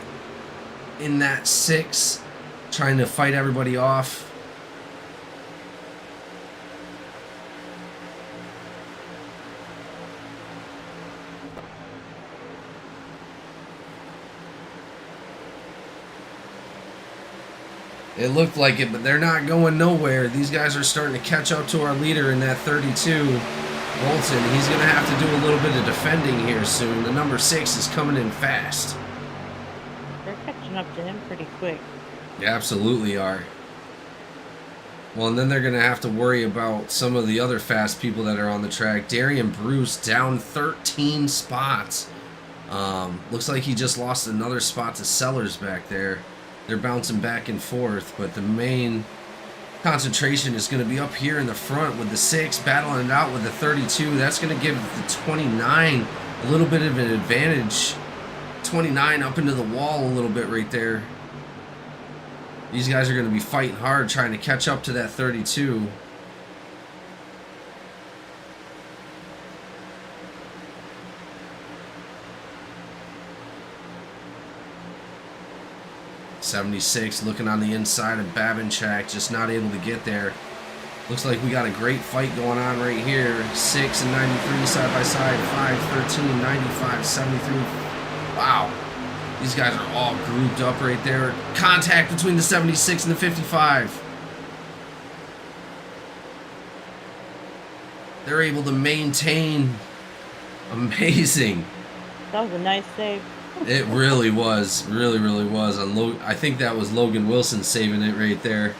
in that 6, trying to fight everybody off. It looked like it, but they're not going nowhere. These guys are starting to catch up to our leader in that 32, Bolton. He's going to have to do a little bit of defending here soon. The number 6 is coming in fast. They're catching up to him pretty quick. They absolutely are. Well, and then they're going to have to worry about some of the other fast people that are on the track. Darian Bruce down 13 spots. Looks like he just lost another spot to Sellers back there. They're bouncing back and forth, but the main concentration is going to be up here in the front with the 6 battling it out with the 32. That's going to give the 29 a little bit of an advantage. 29 up into the wall a little bit right there. These guys are going to be fighting hard trying to catch up to that 32. .76 looking on the inside of Babinchak, just not able to get there. Looks like we got a great fight going on right here. 6 and 93 side by side. 5, 13, 95, 73. Wow. These guys are all grouped up right there. Contact between the 76 and the 55. They're able to maintain. Amazing. That was a nice save. It really was. Really, really was. I think that was Logan Wilson saving it right there.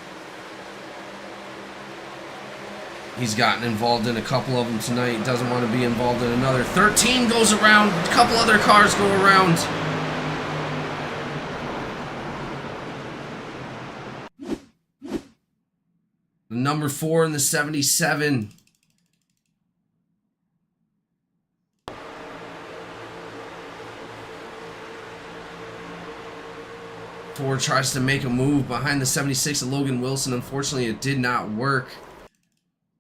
He's gotten involved in a couple of them tonight. Doesn't want to be involved in another. 13 goes around. A couple other cars go around. The number 4 and the 77. Ford tries to make a move behind the 76 of Logan Wilson. Unfortunately, it did not work.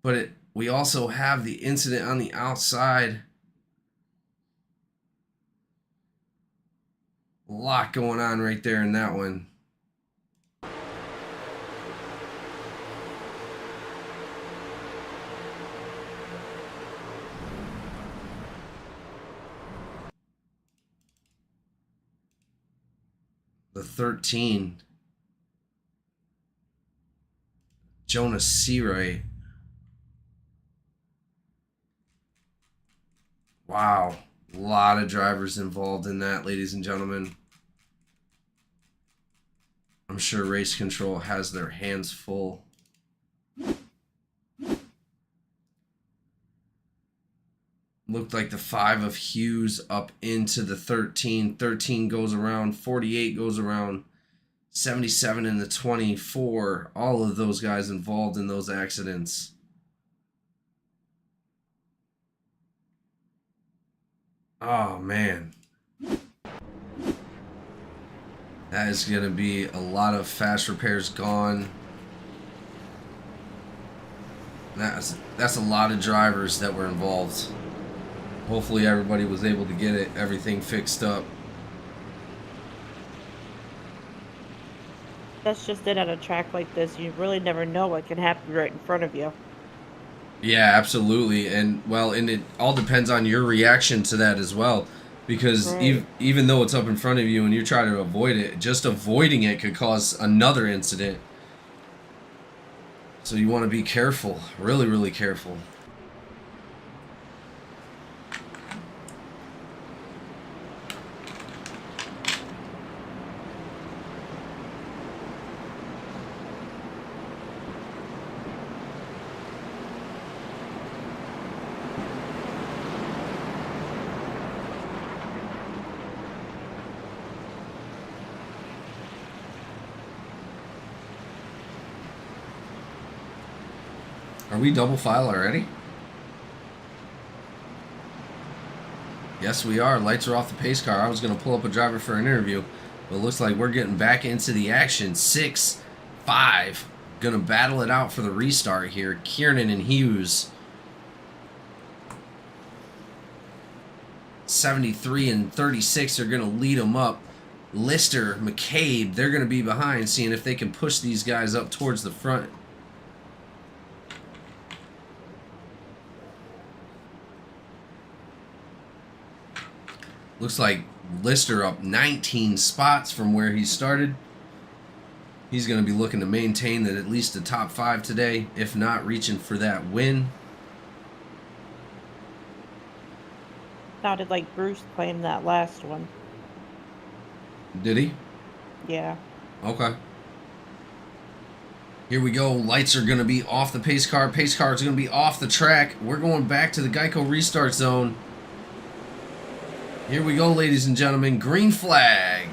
But we also have the incident on the outside. A lot going on right there in that one. The 13. Jonas Seawright. Wow. A lot of drivers involved in that, ladies and gentlemen. I'm sure Race Control has their hands full. Looked like the 5 of Hughes up into the 13. 13 goes around. 48 goes around. 77 and the 24. All of those guys involved in those accidents. Oh, man. That is going to be a lot of fast repairs gone. That's a lot of drivers that were involved. Hopefully everybody was able to get everything fixed up. That's just it at a track like this. You really never know what can happen right in front of you. Yeah, absolutely. And well, and it all depends on your reaction to that as well. Because Right. even though it's up in front of you and you're trying to avoid it, just avoiding it could cause another incident. So you want to be careful, really, really careful. Are we double file already? Yes, we are. Lights are off the pace car. I was going to pull up a driver for an interview, but it looks like we're getting back into the action. 6-5. Going to battle it out for the restart here. Kiernan and Hughes. 73 and 36 are going to lead them up. Lister, McCabe, they're going to be behind, seeing if they can push these guys up towards the front. Looks like Lister up 19 spots from where he started. He's going to be looking to maintain at least the top 5 today, if not reaching for that win. Sounded like Bruce claimed that last one. Did he? Yeah. Okay. Here we go. Lights are going to be off the pace car. Pace car is going to be off the track. We're going back to the Geico restart zone. Here we go, ladies and gentlemen. Green flag.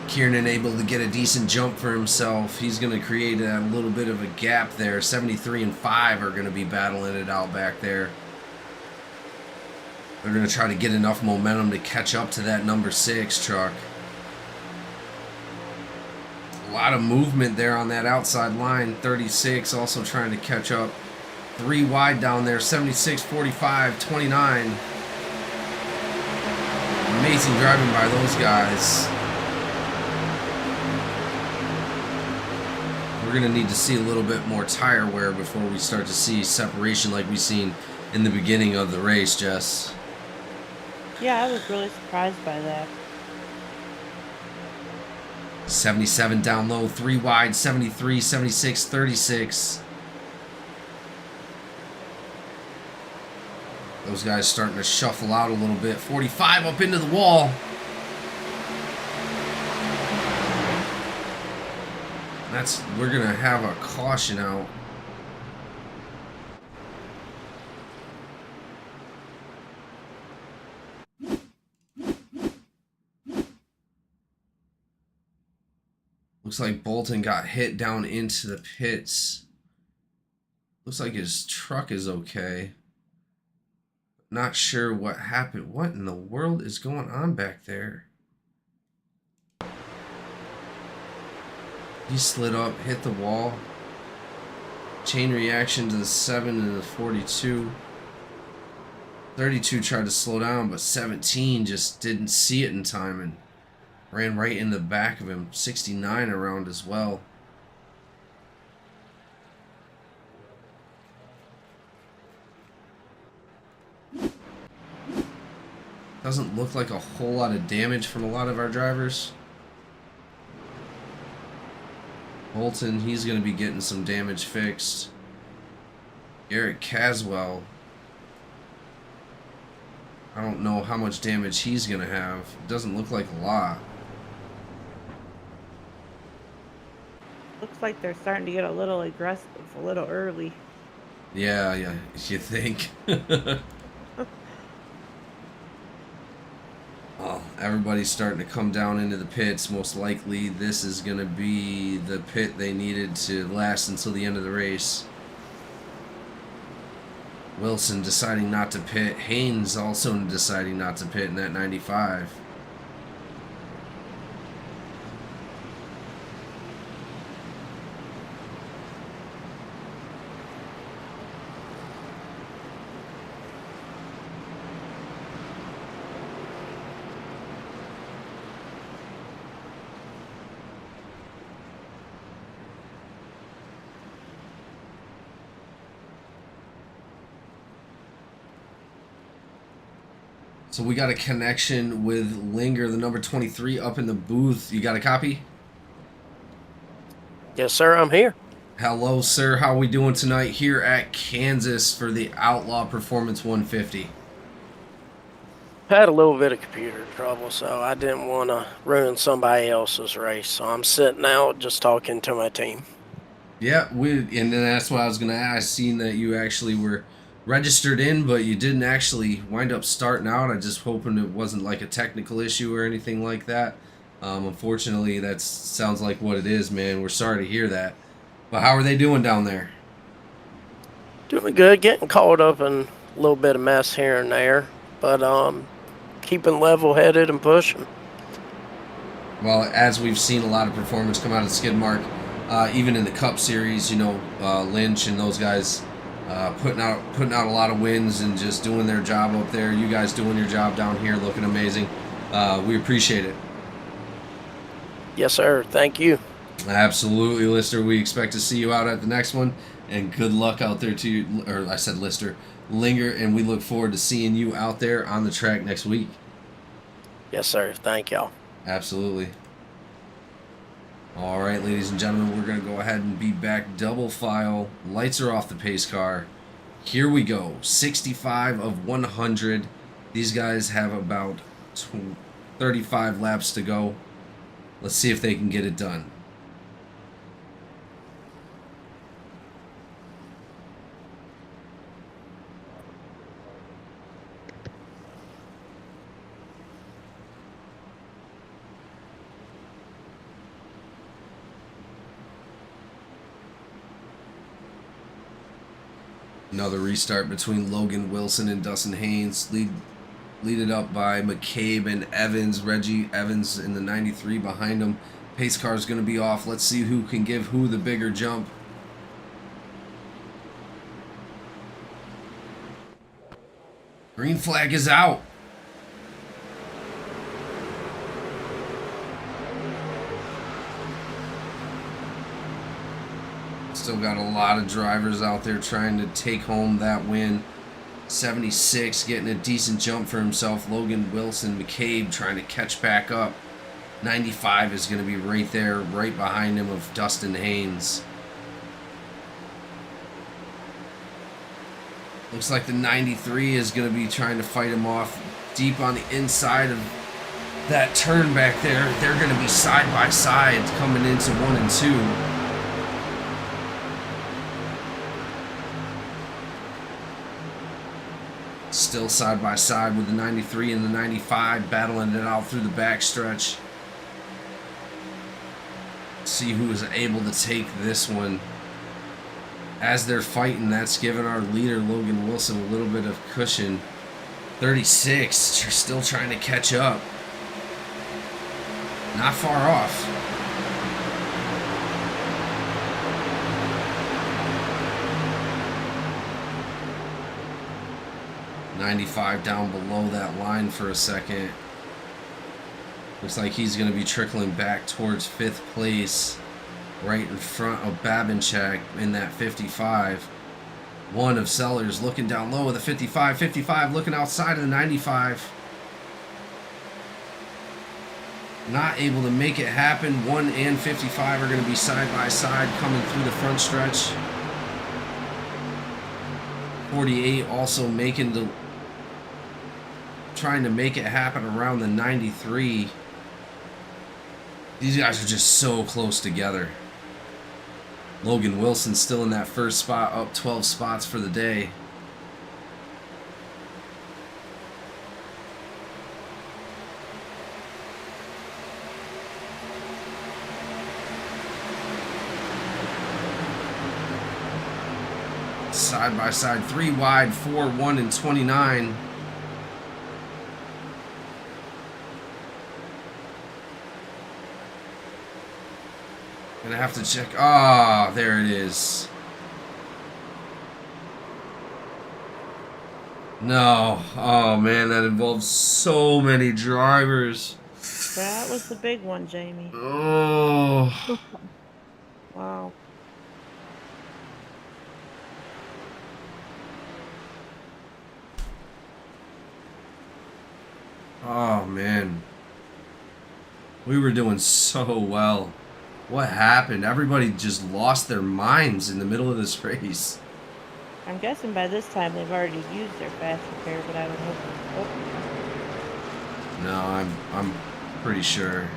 Kiernan able to get a decent jump for himself. He's going to create a little bit of a gap there. 73 and 5 are going to be battling it out back there. They're going to try to get enough momentum to catch up to that number 6 truck. A lot of movement there on that outside line. 36 also trying to catch up. 3 wide down there. 76, 45, 29. Amazing driving by those guys. We're going to need to see a little bit more tire wear before we start to see separation like we've seen in the beginning of the race, Jess. Yeah, I was really surprised by that. 77 down low, 3 wide, 73, 76, 36. Those guys starting to shuffle out a little bit. 45 up into the wall. We're going to have a caution out. Looks like Bolton got hit down into the pits. Looks like his truck is okay. Not sure what happened. What in the world is going on back there? He slid up, hit the wall. Chain reaction to the 7 and the 42. 32 tried to slow down, but 17 just didn't see it in time and ran right in the back of him. 69 around as well. Doesn't look like a whole lot of damage from a lot of our drivers. Bolton, he's going to be getting some damage fixed. Eric Caswell, I don't know how much damage he's going to have. It doesn't look like a lot. Looks like they're starting to get a little aggressive a little early. Yeah, you think? Well, everybody's starting to come down into the pits. Most likely this is going to be the pit they needed to last until the end of the race. Wilson deciding not to pit. Haynes also deciding not to pit in that 95. So we got a connection with Linger, the number 23, up in the booth. You got a copy? Yes, sir, I'm here. Hello, sir. How are we doing tonight here at Kansas for the Outlaw Performance 150? Had a little bit of computer trouble, so I didn't want to ruin somebody else's race. So I'm sitting out just talking to my team. Yeah, and then that's what I was going to ask. Seeing that you actually were registered in, but you didn't actually wind up starting out. I just hoping it wasn't like a technical issue or anything like that. Unfortunately, that sounds like what it is, man. We're sorry to hear that. But how are they doing down there? Doing good, getting caught up in a little bit of mess here and there, but keeping level-headed and pushing. Well, as we've seen a lot of performance come out of Skidmark, even in the Cup Series, you know, Lynch and those guys putting out a lot of wins and just doing their job up there. You guys doing your job down here, looking amazing. We appreciate it. Yes, sir. Thank you. Absolutely, Lister. We expect to see you out at the next one, and good luck out there to you. Or I said Lister, Linger, and we look forward to seeing you out there on the track next week. Yes, sir. Thank y'all. Absolutely. All right, ladies and gentlemen, we're going to go ahead and be back double file. Lights are off the pace car. Here we go. 65 of 100. These guys have about 35 laps to go. Let's see if they can get it done. Another restart between Logan Wilson and Dustin Haynes. Leaded up by McCabe and Evans. Reggie Evans in the 93 behind him. Pace car is going to be off. Let's see who can give who the bigger jump. Green flag is out. Still got a lot of drivers out there trying to take home that win. 76 getting a decent jump for himself. Logan Wilson, McCabe trying to catch back up. 95 is going to be right there, right behind him of Dustin Haynes. Looks like the 93 is going to be trying to fight him off deep on the inside of that turn back there. They're going to be side by side coming into 1 and 2. Still side by side with the 93 and the 95 battling it out through the backstretch. See who is able to take this one. As they're fighting, that's giving our leader Logan Wilson a little bit of cushion. 36 still trying to catch up. Not far off. .95 down below that line for a second. Looks like he's going to be trickling back towards 5th place, right in front of Babinchak in that 55. One of Sellers looking down low with a 55. 55 looking outside of the 95. Not able to make it happen. 1 and 55 are going to be side by side coming through the front stretch. 48 also trying to make it happen around the 93. These guys are just so close together. Logan Wilson still in that first spot, up 12 spots for the day. side by side. 3 wide, 4, 1, and 29. Gonna have to check. Ah, there it is. No. Oh, man, that involves so many drivers. That was the big one, Jamie. Oh. Wow. Oh, man. We were doing so well. What happened? Everybody just lost their minds in the middle of this race. I'm guessing by this time they've already used their fast repair, but I would hope. Oh. No, I'm pretty sure.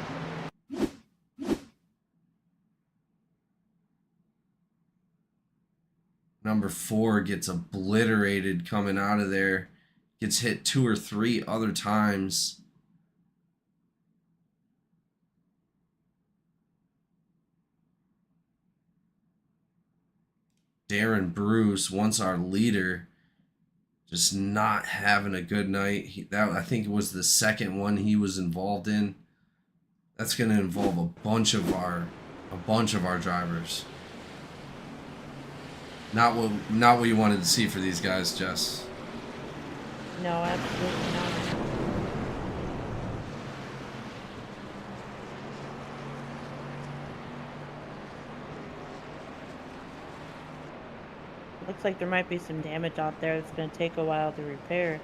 Number 4 gets obliterated coming out of there. Gets hit 2 or 3 other times. Darren Bruce, once our leader, just not having a good night. That I think it was the second one he was involved in. That's going to involve a bunch of our drivers. Not what you wanted to see for these guys, Jess. No, absolutely not. Looks like there might be some damage out there that's going to take a while to repair.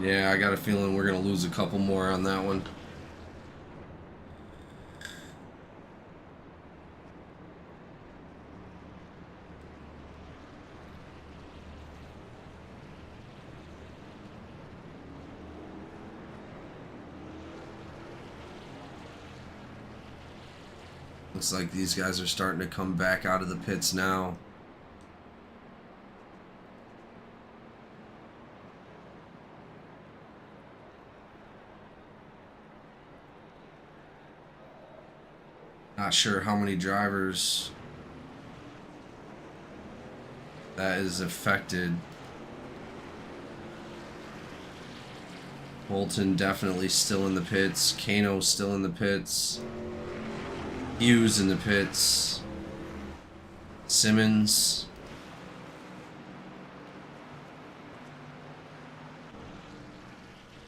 Yeah, I got a feeling we're going to lose a couple more on that one. Looks like these guys are starting to come back out of the pits now. Not sure how many drivers that is affected. Bolton definitely still in the pits. Kano still in the pits. Hughes in the pits. Simmons.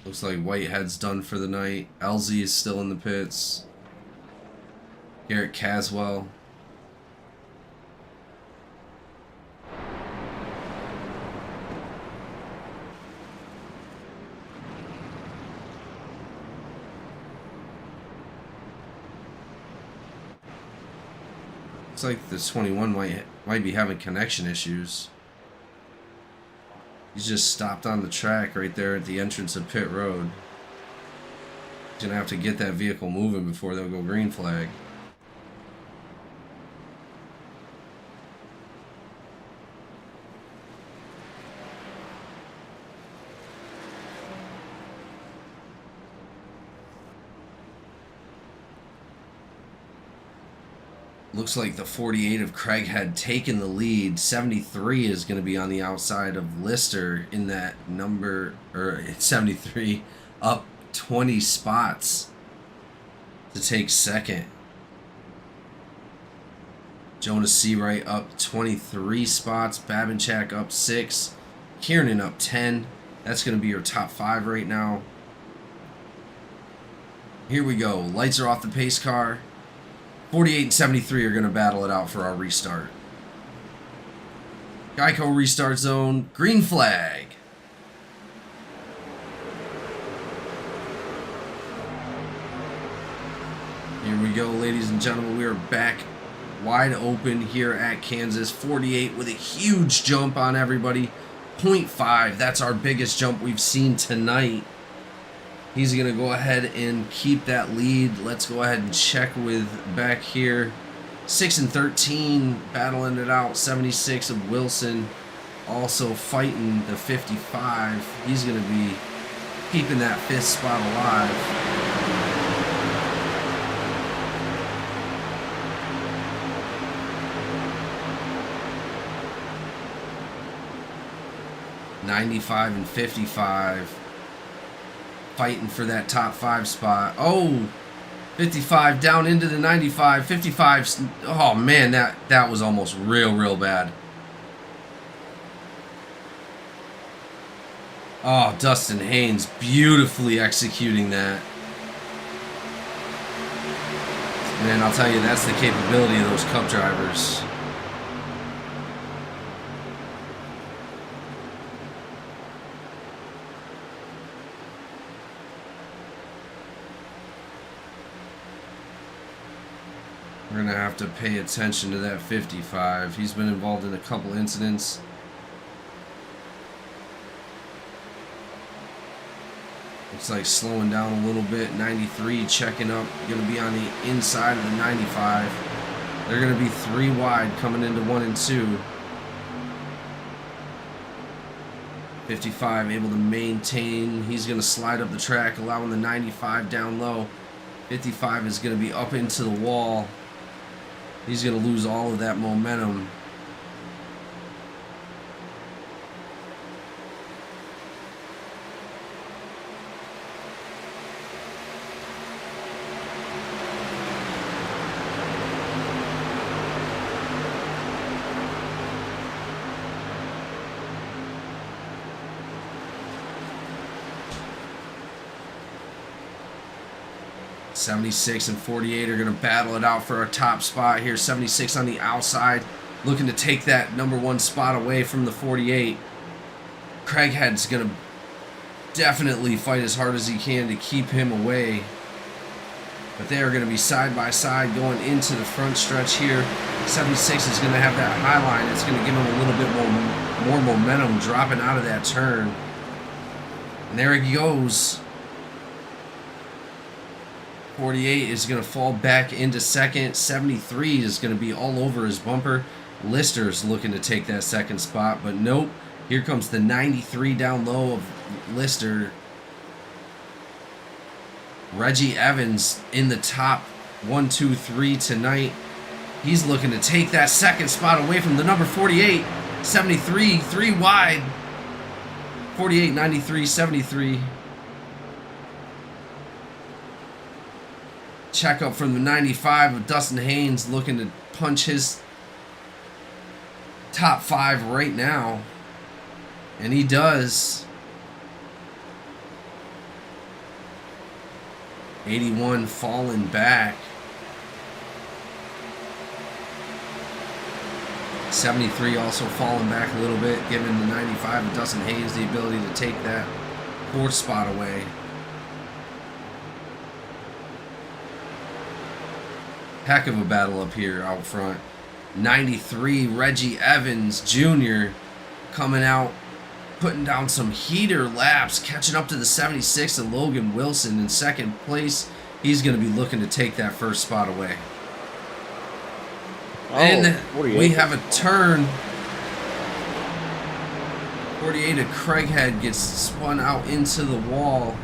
Looks like Whitehead's done for the night. Elsie is still in the pits. Garrett Caswell. Looks like the 21 might be having connection issues. He's just stopped on the track right there at the entrance of pit road. He's gonna have to get that vehicle moving before they'll go green flag. Looks like the 48 of Craig had taken the lead. 73 is going to be on the outside of Lister in that number, or 73 up 20 spots to take second. Jonas Seawright up 23 spots. Babinchak up 6. Kiernan up 10. That's going to be your top 5 right now. Here we go. Lights are off the pace car. 48 and 73 are going to battle it out for our restart. Geico restart zone. Green flag. Here we go, ladies and gentlemen. We are back wide open here at Kansas. 48 with a huge jump on everybody. 0.5. That's our biggest jump we've seen tonight. He's going to go ahead and keep that lead. Let's go ahead and check with back here. 6 and 13, battling it out. 76 of Wilson, also fighting the 55. He's going to be keeping that 5th spot alive. 95 and 55. Fighting for that top 5 spot. Oh, 55 down into the 95. 55. Oh, man, that was almost real bad. Oh, Dustin Haynes beautifully executing that. Man, I'll tell you, that's the capability of those Cup drivers. We're going to have to pay attention to that 55. He's been involved in a couple incidents. Looks like slowing down a little bit. 93 checking up. Going to be on the inside of the 95. They're going to be 3 wide coming into 1 and 2. 55 able to maintain. He's going to slide up the track, allowing the 95 down low. 55 is going to be up into the wall. He's going to lose all of that momentum. '76 and 48 are going to battle it out for a top spot here. 76 on the outside, looking to take that #1 spot away from the 48. Craighead's going to definitely fight as hard as he can to keep him away. But they are going to be side by side going into the front stretch here. 76 is going to have that high line. It's going to give him a little bit more momentum dropping out of that turn. And there he goes. 48 is going to fall back into second. 73 is going to be all over his bumper. Lister's looking to take that second spot, but nope. Here comes the 93 down low of Lister. Reggie Evans in the top 1, 2, 3 tonight. He's looking to take that second spot away from the number 48. 73, 3 wide. 48, 93, 73. Check up from the 95 of Dustin Haynes looking to punch his top 5 right now. And he does. 81 falling back. 73 also falling back a little bit, giving the 95 of Dustin Haynes the ability to take that 4th spot away. Heck of a battle up here out front. 93, Reggie Evans Jr. coming out, putting down some heater laps, catching up to the 76 of Logan Wilson in second place. He's going to be looking to take that 1st spot away. And we have a turn. 48 of Craighead gets spun out into the wall.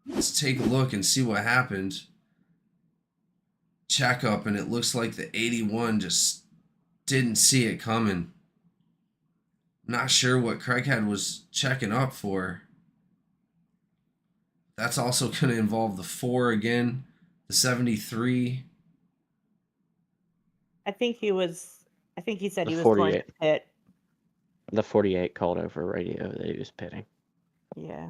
Let's take a look and see what happened. Check up, and it looks like the 81 just didn't see it coming. Not sure what Craighead was checking up for. That's also going to involve the 4 again, the 73. I think he said The he was going 48. to pit. The 48 called over radio that he was pitting. Yeah.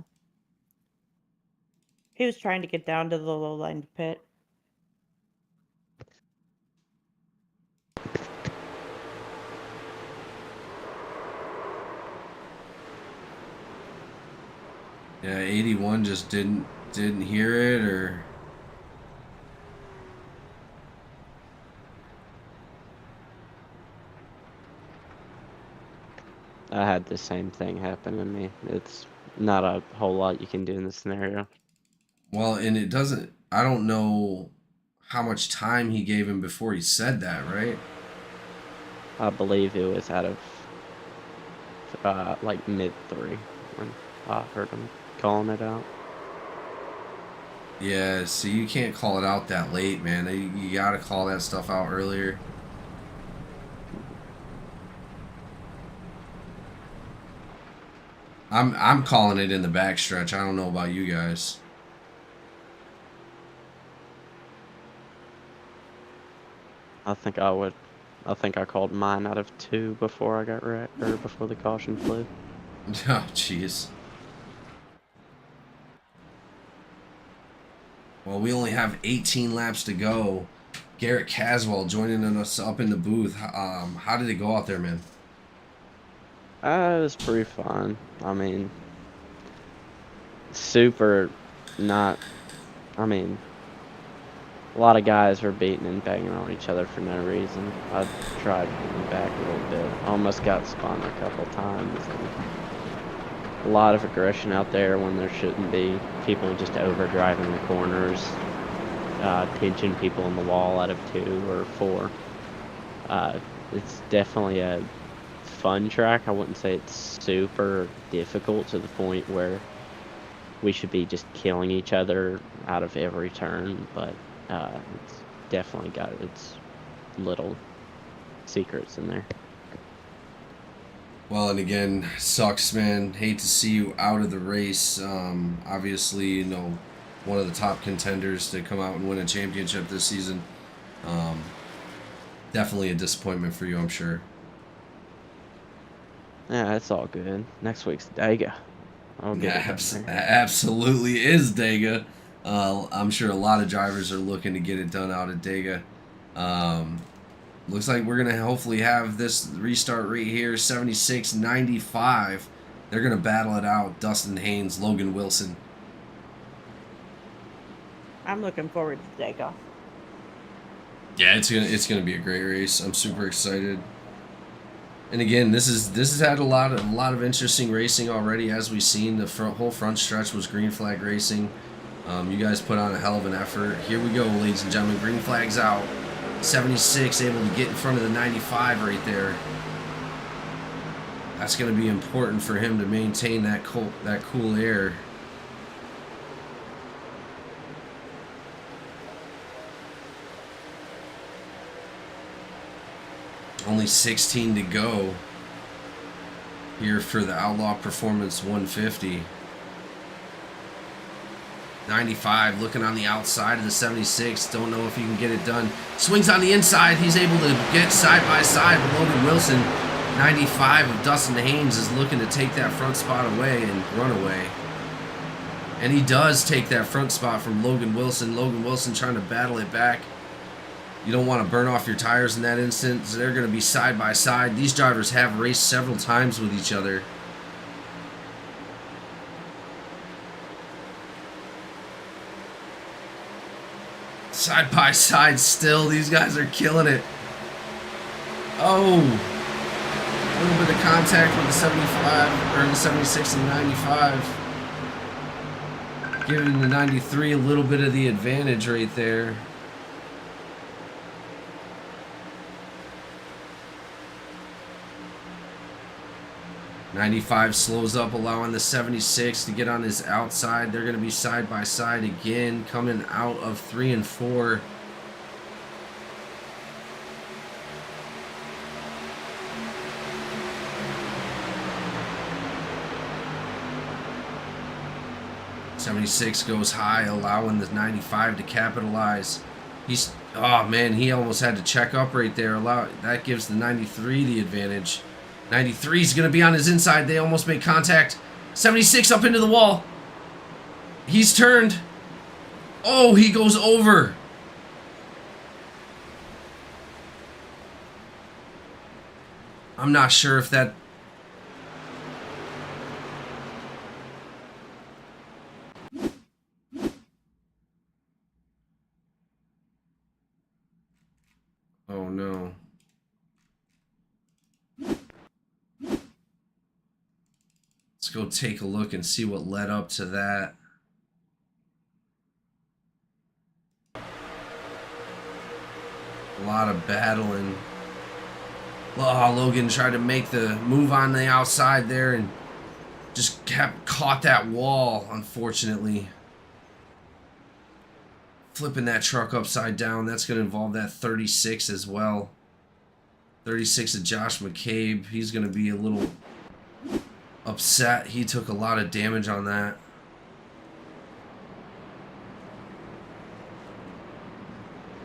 He was trying to get down to the low line to pit. Yeah, 81 just didn't hear it, or I had the same thing happen to me. It's not a whole lot you can do in this scenario. well, and it doesn't. I don't know how much time he gave him before he said that, right? I believe it was out of like mid 3 when I heard him calling it out. Yeah, see, you can't call it out that late, man. You gotta call that stuff out earlier. I'm calling it in the backstretch. I don't know about you guys. I think I would. I think I called mine out of 2 before I got wrecked, or before the caution flew. Oh, jeez. Well, we only have 18 laps to go. Garrett Caswell joining us up in the booth. How did it go out there, man? It was pretty fun. I mean, super not. I mean, a lot of guys were beating and banging on each other for no reason. I tried pulling back a little bit. Almost got spun a couple times. And a lot of aggression out there when there shouldn't be. People just overdriving the corners, pinching people in the wall out of 2 or 4. It's definitely a fun track. I wouldn't say it's super difficult to the point where we should be just killing each other out of every turn, but it's definitely got its little secrets in there. Well, and again, sucks, man. Hate to see you out of the race. Obviously, you know, one of the top contenders to come out and win a championship this season. Definitely a disappointment for you, I'm sure. Yeah, it's all good. Next week's Dega. I'll get it done there. Absolutely is Dega. I'm sure a lot of drivers are looking to get it done out at Dega. Looks like we're going to hopefully have this restart right here, 76-95. They're going to battle it out. Dustin Haynes, Logan Wilson. I'm looking forward to Dago. Yeah, it's gonna be a great race. I'm super excited. And again, this has had a lot of interesting racing already. As we've seen, the whole front stretch was green flag racing. You guys put on a hell of an effort. Here we go, ladies and gentlemen. Green flag's out. 76 able to get in front of the 95 right there. That's going to be important for him to maintain that cool air. Only 16 to go here for the Outlaw Performance 150. 95 looking on the outside of the 76. Don't know if he can get it done. Swings on the inside. He's able to get side by side with Logan Wilson. 95 of Dustin Haynes is looking to take that front spot away and run away. And he does take that front spot from Logan Wilson. Logan Wilson trying to battle it back. You don't want to burn off your tires in that instance. They're going to be side by side. These drivers have raced several times with each other. Side by side still. These guys are killing it. Oh. A little bit of contact with the 75, or the 76 and 95. Giving the 93 a little bit of the advantage right there. '95 slows up, allowing the 76 to get on his outside. They're going to be side by side again, coming out of 3 and 4. '76 goes high, allowing the 95 to capitalize. Oh man, he almost had to check up right there. That gives the 93 the advantage. 93 is going to be on his inside. They almost make contact. 76 up into the wall. He's turned. Oh, he goes over. I'm not sure if that... Oh, no. Let's go take a look and see what led up to that. A lot of battling. Oh, Logan tried to make the move on the outside there and just caught that wall, unfortunately. Flipping that truck upside down. That's going to involve that 36 as well. 36 of Josh McCabe. He's going to be a little upset. He took a lot of damage on that.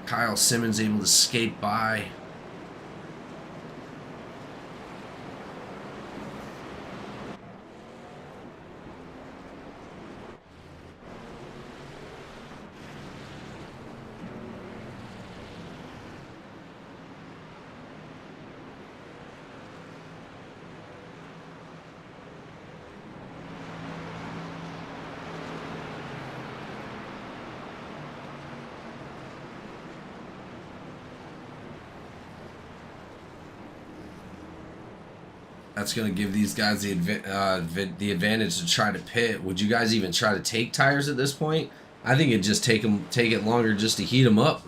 Kyle Simmons able to skate by. That's going to give these guys the advantage to try to pit. Would you guys even try to take tires at this point? I think it'd just take it longer just to heat them up,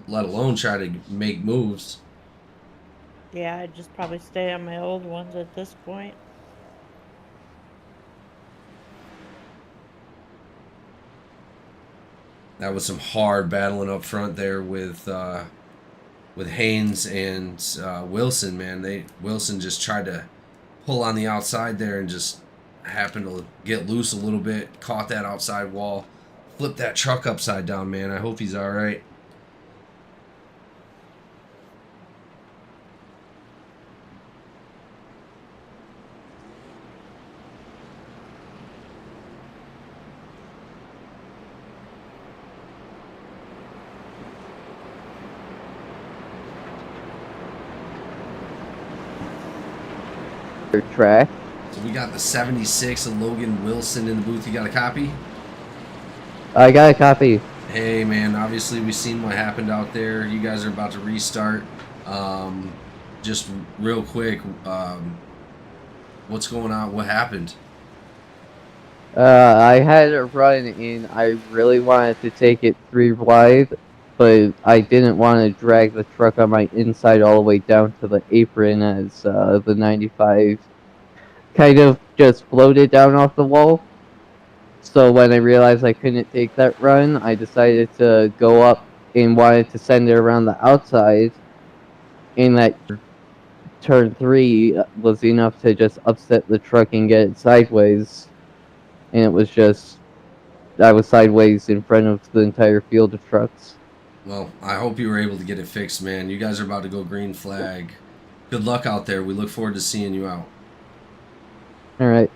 let alone try to make moves. Yeah, I'd just probably stay on my old ones at this point. That was some hard battling up front there with Haynes and Wilson. Man, Wilson just tried to pull on the outside there and just happened to get loose a little bit, caught that outside wall, flipped that truck upside down, man. I hope he's all right. Track. So we got the 76 of Logan Wilson in the booth. You got a copy? I got a copy. Hey, man, obviously we've seen what happened out there. You guys are about to restart. Just real quick, what's going on? What happened? I had a run in. I really wanted to take it 3 wide, but I didn't want to drag the truck on my inside all the way down to the apron as the 95 kind of just floated down off the wall. So when I realized I couldn't take that run, I decided to go up and wanted to send it around the outside. And that turn 3 was enough to just upset the truck and get it sideways. And it was just, I was sideways in front of the entire field of trucks. Well, I hope you were able to get it fixed, man. You guys are about to go green flag. Good luck out there. We look forward to seeing you out. Alright.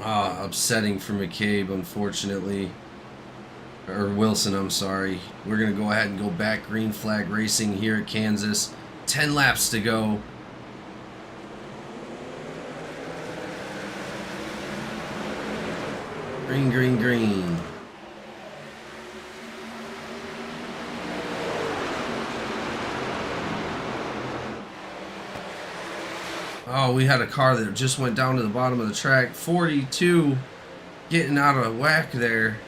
Upsetting for McCabe, unfortunately. Or Wilson, I'm sorry. We're going to go ahead and go back green flag racing here at Kansas. 10 laps to go. Green, green, green. Oh, we had a car that just went down to the bottom of the track. 42 getting out of whack there.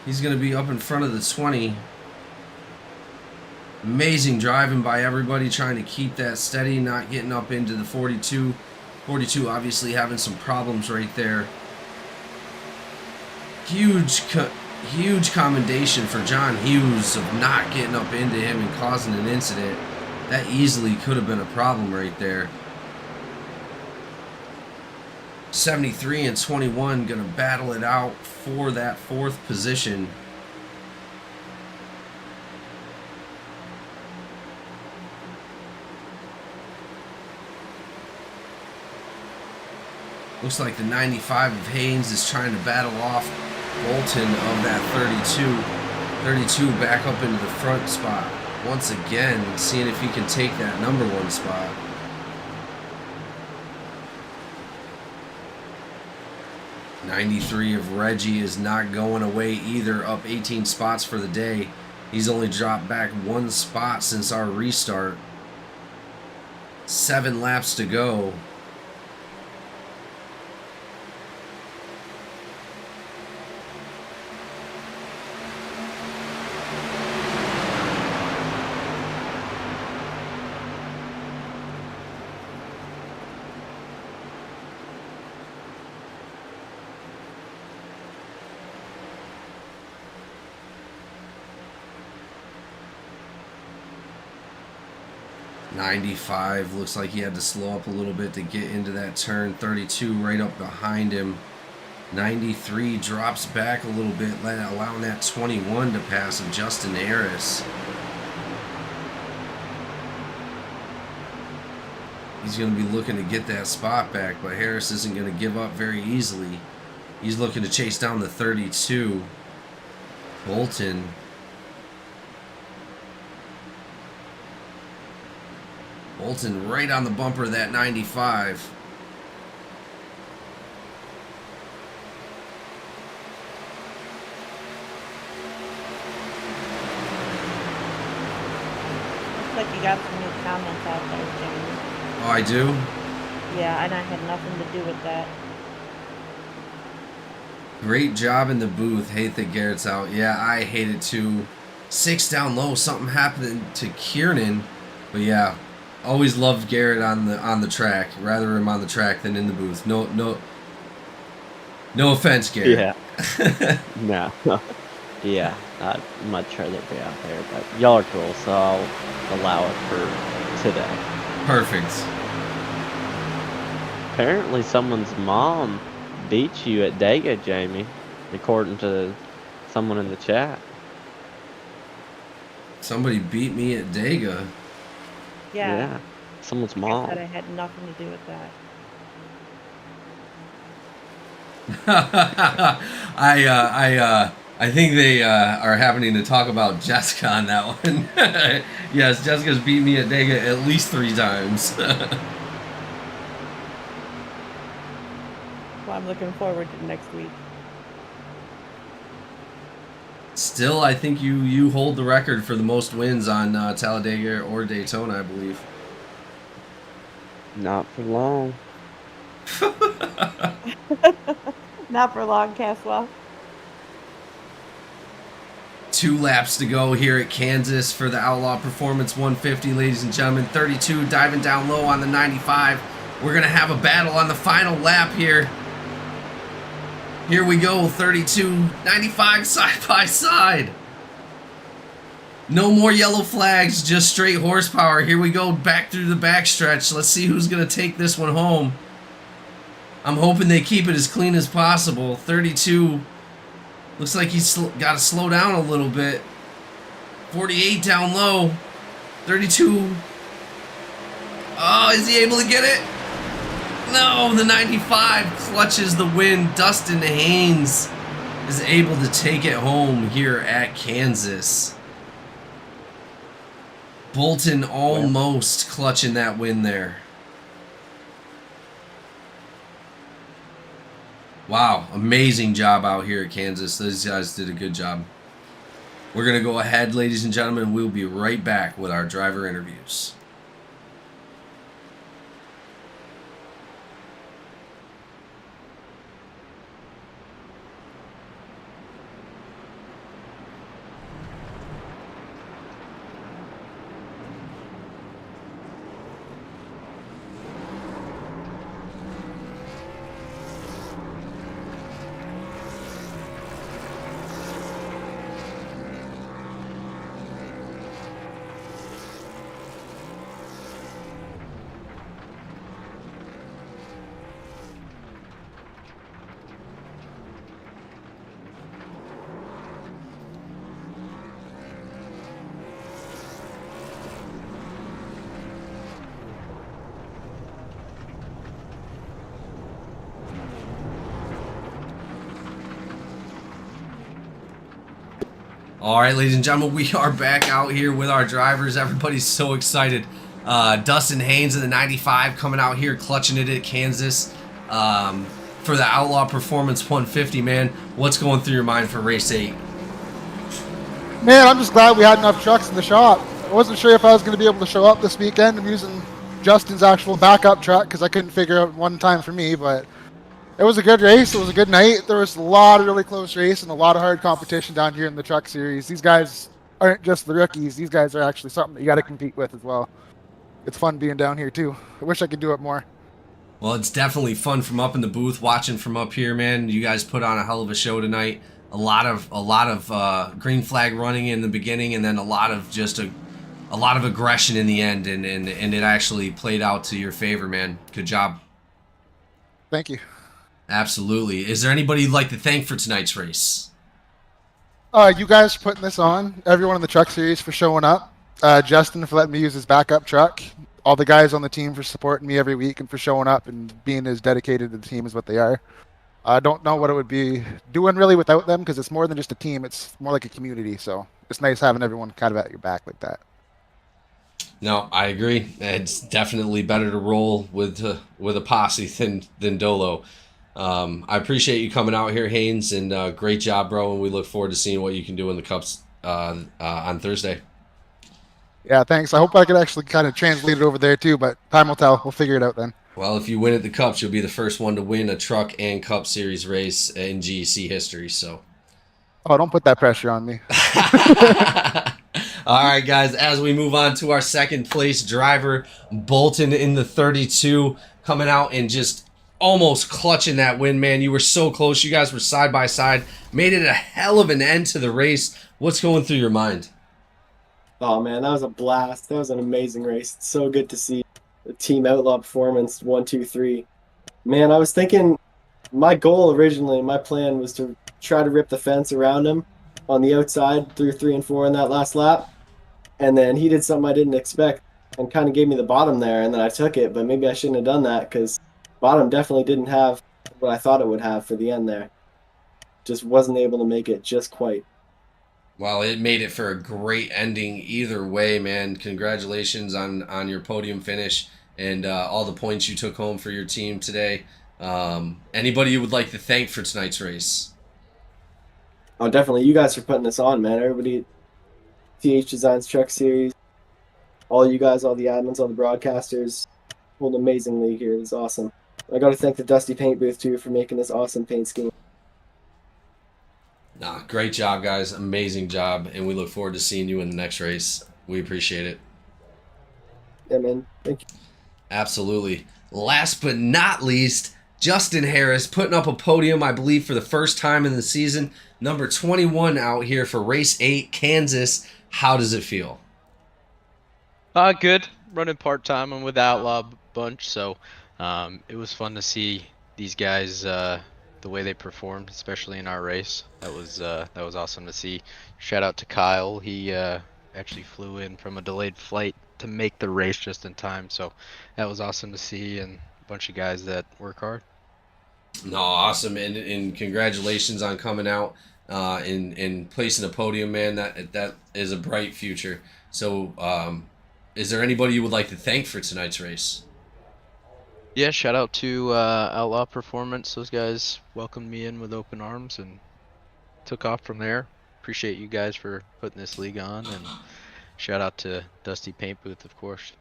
He's going to be up in front of the 20. Amazing driving by everybody, trying to keep that steady, not getting up into the 42. 42 obviously having some problems right there. Huge commendation for John Hughes of not getting up into him and causing an incident. That easily could have been a problem right there. 73 and 21 going to battle it out for that 4th position. Looks like the 95 of Haynes is trying to battle off Bolton of that 32. 32 back up into the front spot. Once again, seeing if he can take that number 1 spot. '93 of Reggie is not going away either, up 18 spots for the day. He's only dropped back 1 spot since our restart. 7 laps to go. 95 looks like he had to slow up a little bit to get into that turn. 32 right up behind him. 93 drops back a little bit, allowing that 21 to pass of Justin Harris. He's going to be looking to get that spot back, but Harris isn't going to give up very easily. He's looking to chase down the 32. Bolton. Bolton right on the bumper of that 95. Looks like you got some new comments out there, Jamie. Oh, I do? Yeah, and I had nothing to do with that. Great job in the booth. Hate that Garrett's out. Yeah, I hate it too. 6 down low. Something happened to Kiernan. But yeah, always loved Garrett on the track. Rather him on the track than in the booth. No offense, Garrett. Yeah. No. Yeah, I'd much rather be out there, but y'all are cool, so I'll allow it for today. Perfect. Apparently someone's mom beat you at Dega, Jamie, according to someone in the chat. Somebody beat me at Dega. Yeah. Someone's I mom. said I had nothing to do with that. I think they are happening to talk about Jessica on that one. Yes, Jessica's beat me at Dega at least 3 times. Well, I'm looking forward to next week. Still, I think you hold the record for the most wins on Talladega or Daytona, I believe. Not for long. Not for long, Caswell. 2 laps to go here at Kansas for the Outlaw Performance 150, ladies and gentlemen. 32 diving down low on the 95. We're going to have a battle on the final lap here. Here we go, 32, 95 side by side. No more yellow flags, just straight horsepower. Here we go, back through the backstretch. Let's see who's going to take this one home. I'm hoping they keep it as clean as possible. 32, looks like he's got to slow down a little bit. 48 down low. 32. Oh, is he able to get it? No, the 95 clutches the win. Dustin Haynes is able to take it home here at Kansas. Bolton almost clutching that win there. Wow, amazing job out here at Kansas. Those guys did a good job. We're going to go ahead, ladies and gentlemen. We'll be right back with our driver interviews. All right, ladies and gentlemen, we are back out here with our drivers. Everybody's so excited. Dustin Haynes in the 95 coming out here, clutching it at Kansas for the Outlaw Performance 150, man. What's going through your mind for race 8? Man, I'm just glad we had enough trucks in the shop. I wasn't sure if I was going to be able to show up this weekend. I'm using Justin's actual backup truck because I couldn't figure out one time for me, but it was a good race. It was a good night. There was a lot of really close race and a lot of hard competition down here in the truck series. These guys aren't just the rookies. These guys are actually something that you got to compete with as well. It's fun being down here too. I wish I could do it more. Well, it's definitely fun from up in the booth, watching from up here, man. You guys put on a hell of a show tonight. A lot of green flag running in the beginning, and then a lot of just a a lot of aggression in the end, and it actually played out to your favor, man. Good job. Thank you. Absolutely. Is there anybody you'd like to thank for tonight's race? You guys for putting this on. Everyone in the truck series for showing up. Justin for letting me use his backup truck. All the guys on the team for supporting me every week and for showing up and being as dedicated to the team as what they are. I don't know what it would be doing really without them, because it's more than just a team. It's more like a community. So it's nice having everyone kind of at your back like that. No, I agree. It's definitely better to roll with a posse than Dolo. I appreciate you coming out here, Haynes, and great job, bro. And we look forward to seeing what you can do in the Cups on Thursday. Yeah, thanks. I hope I could actually kind of translate it over there too, but time will tell. We'll figure it out then. Well, if you win at the Cups, you'll be the first one to win a truck and Cup Series race in GEC history. So, oh, don't put that pressure on me. All right, guys, as we move on to our second place driver, Bolton in the 32, coming out and just almost clutching that win, man. You were so close. You guys were side by side. Made it a hell of an end to the race. What's going through your mind? Oh, man, that was a blast. That was an amazing race. It's so good to see the Team Outlaw Performance 1, 2, 3. Man, I was thinking my goal originally, my plan was to try to rip the fence around him on the outside through 3 and 4 in that last lap. And then he did something I didn't expect and kind of gave me the bottom there, and then I took it. But maybe I shouldn't have done that, because bottom definitely didn't have what I thought it would have for the end there. Just wasn't able to make it just quite. Well, it made it for a great ending either way, man. Congratulations on your podium finish and all the points you took home for your team today. Anybody you would like to thank for tonight's race? Oh, definitely. You guys for putting this on, man. Everybody, THDesigns Truck Series, all you guys, all the admins, all the broadcasters, whole amazing league here. It was awesome. I got to thank the Dusty Paint booth, too, for making this awesome paint scheme. Nah, great job, guys. Amazing job. And we look forward to seeing you in the next race. We appreciate it. Yeah, man. Thank you. Absolutely. Last but not least, Justin Harris putting up a podium, I believe, for the first time in the season. Number 21 out here for race 8, Kansas. How does it feel? Good. Running part-time. I'm with Outlaw bunch, so it was fun to see these guys the way they performed, especially in our race. That was awesome to see. Shout out to Kyle. He actually flew in from a delayed flight to make the race just in time, so that was awesome to see, and a bunch of guys that work hard. No, awesome, and congratulations on coming out and placing a podium, man. That is a bright future. So, is there anybody you would like to thank for tonight's race? Yeah, shout out to Outlaw Performance. Those guys welcomed me in with open arms and took off from there. Appreciate you guys for putting this league on, and shout out to Dusty Paint Booth, of course.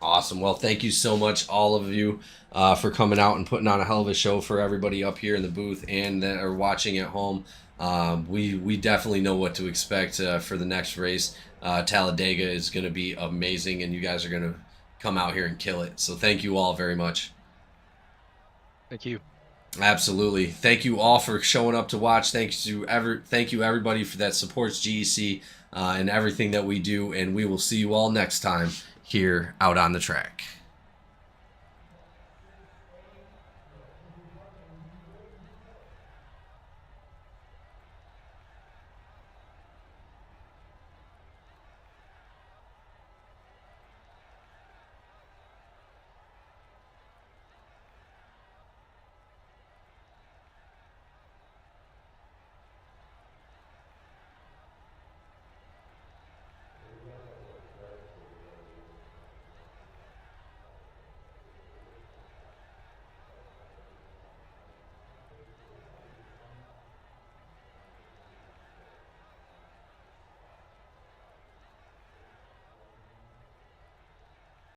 Awesome. Well, thank you so much, all of you, for coming out and putting on a hell of a show for everybody up here in the booth and that are watching at home. We definitely know what to expect for the next race. Talladega is going to be amazing, and you guys are going to come out here and kill it. So thank you all very much. Thank you. Absolutely. Thank you all for showing up to watch. Thank you everybody for that supports GEC and everything that we do, and we will see you all next time here out on the track.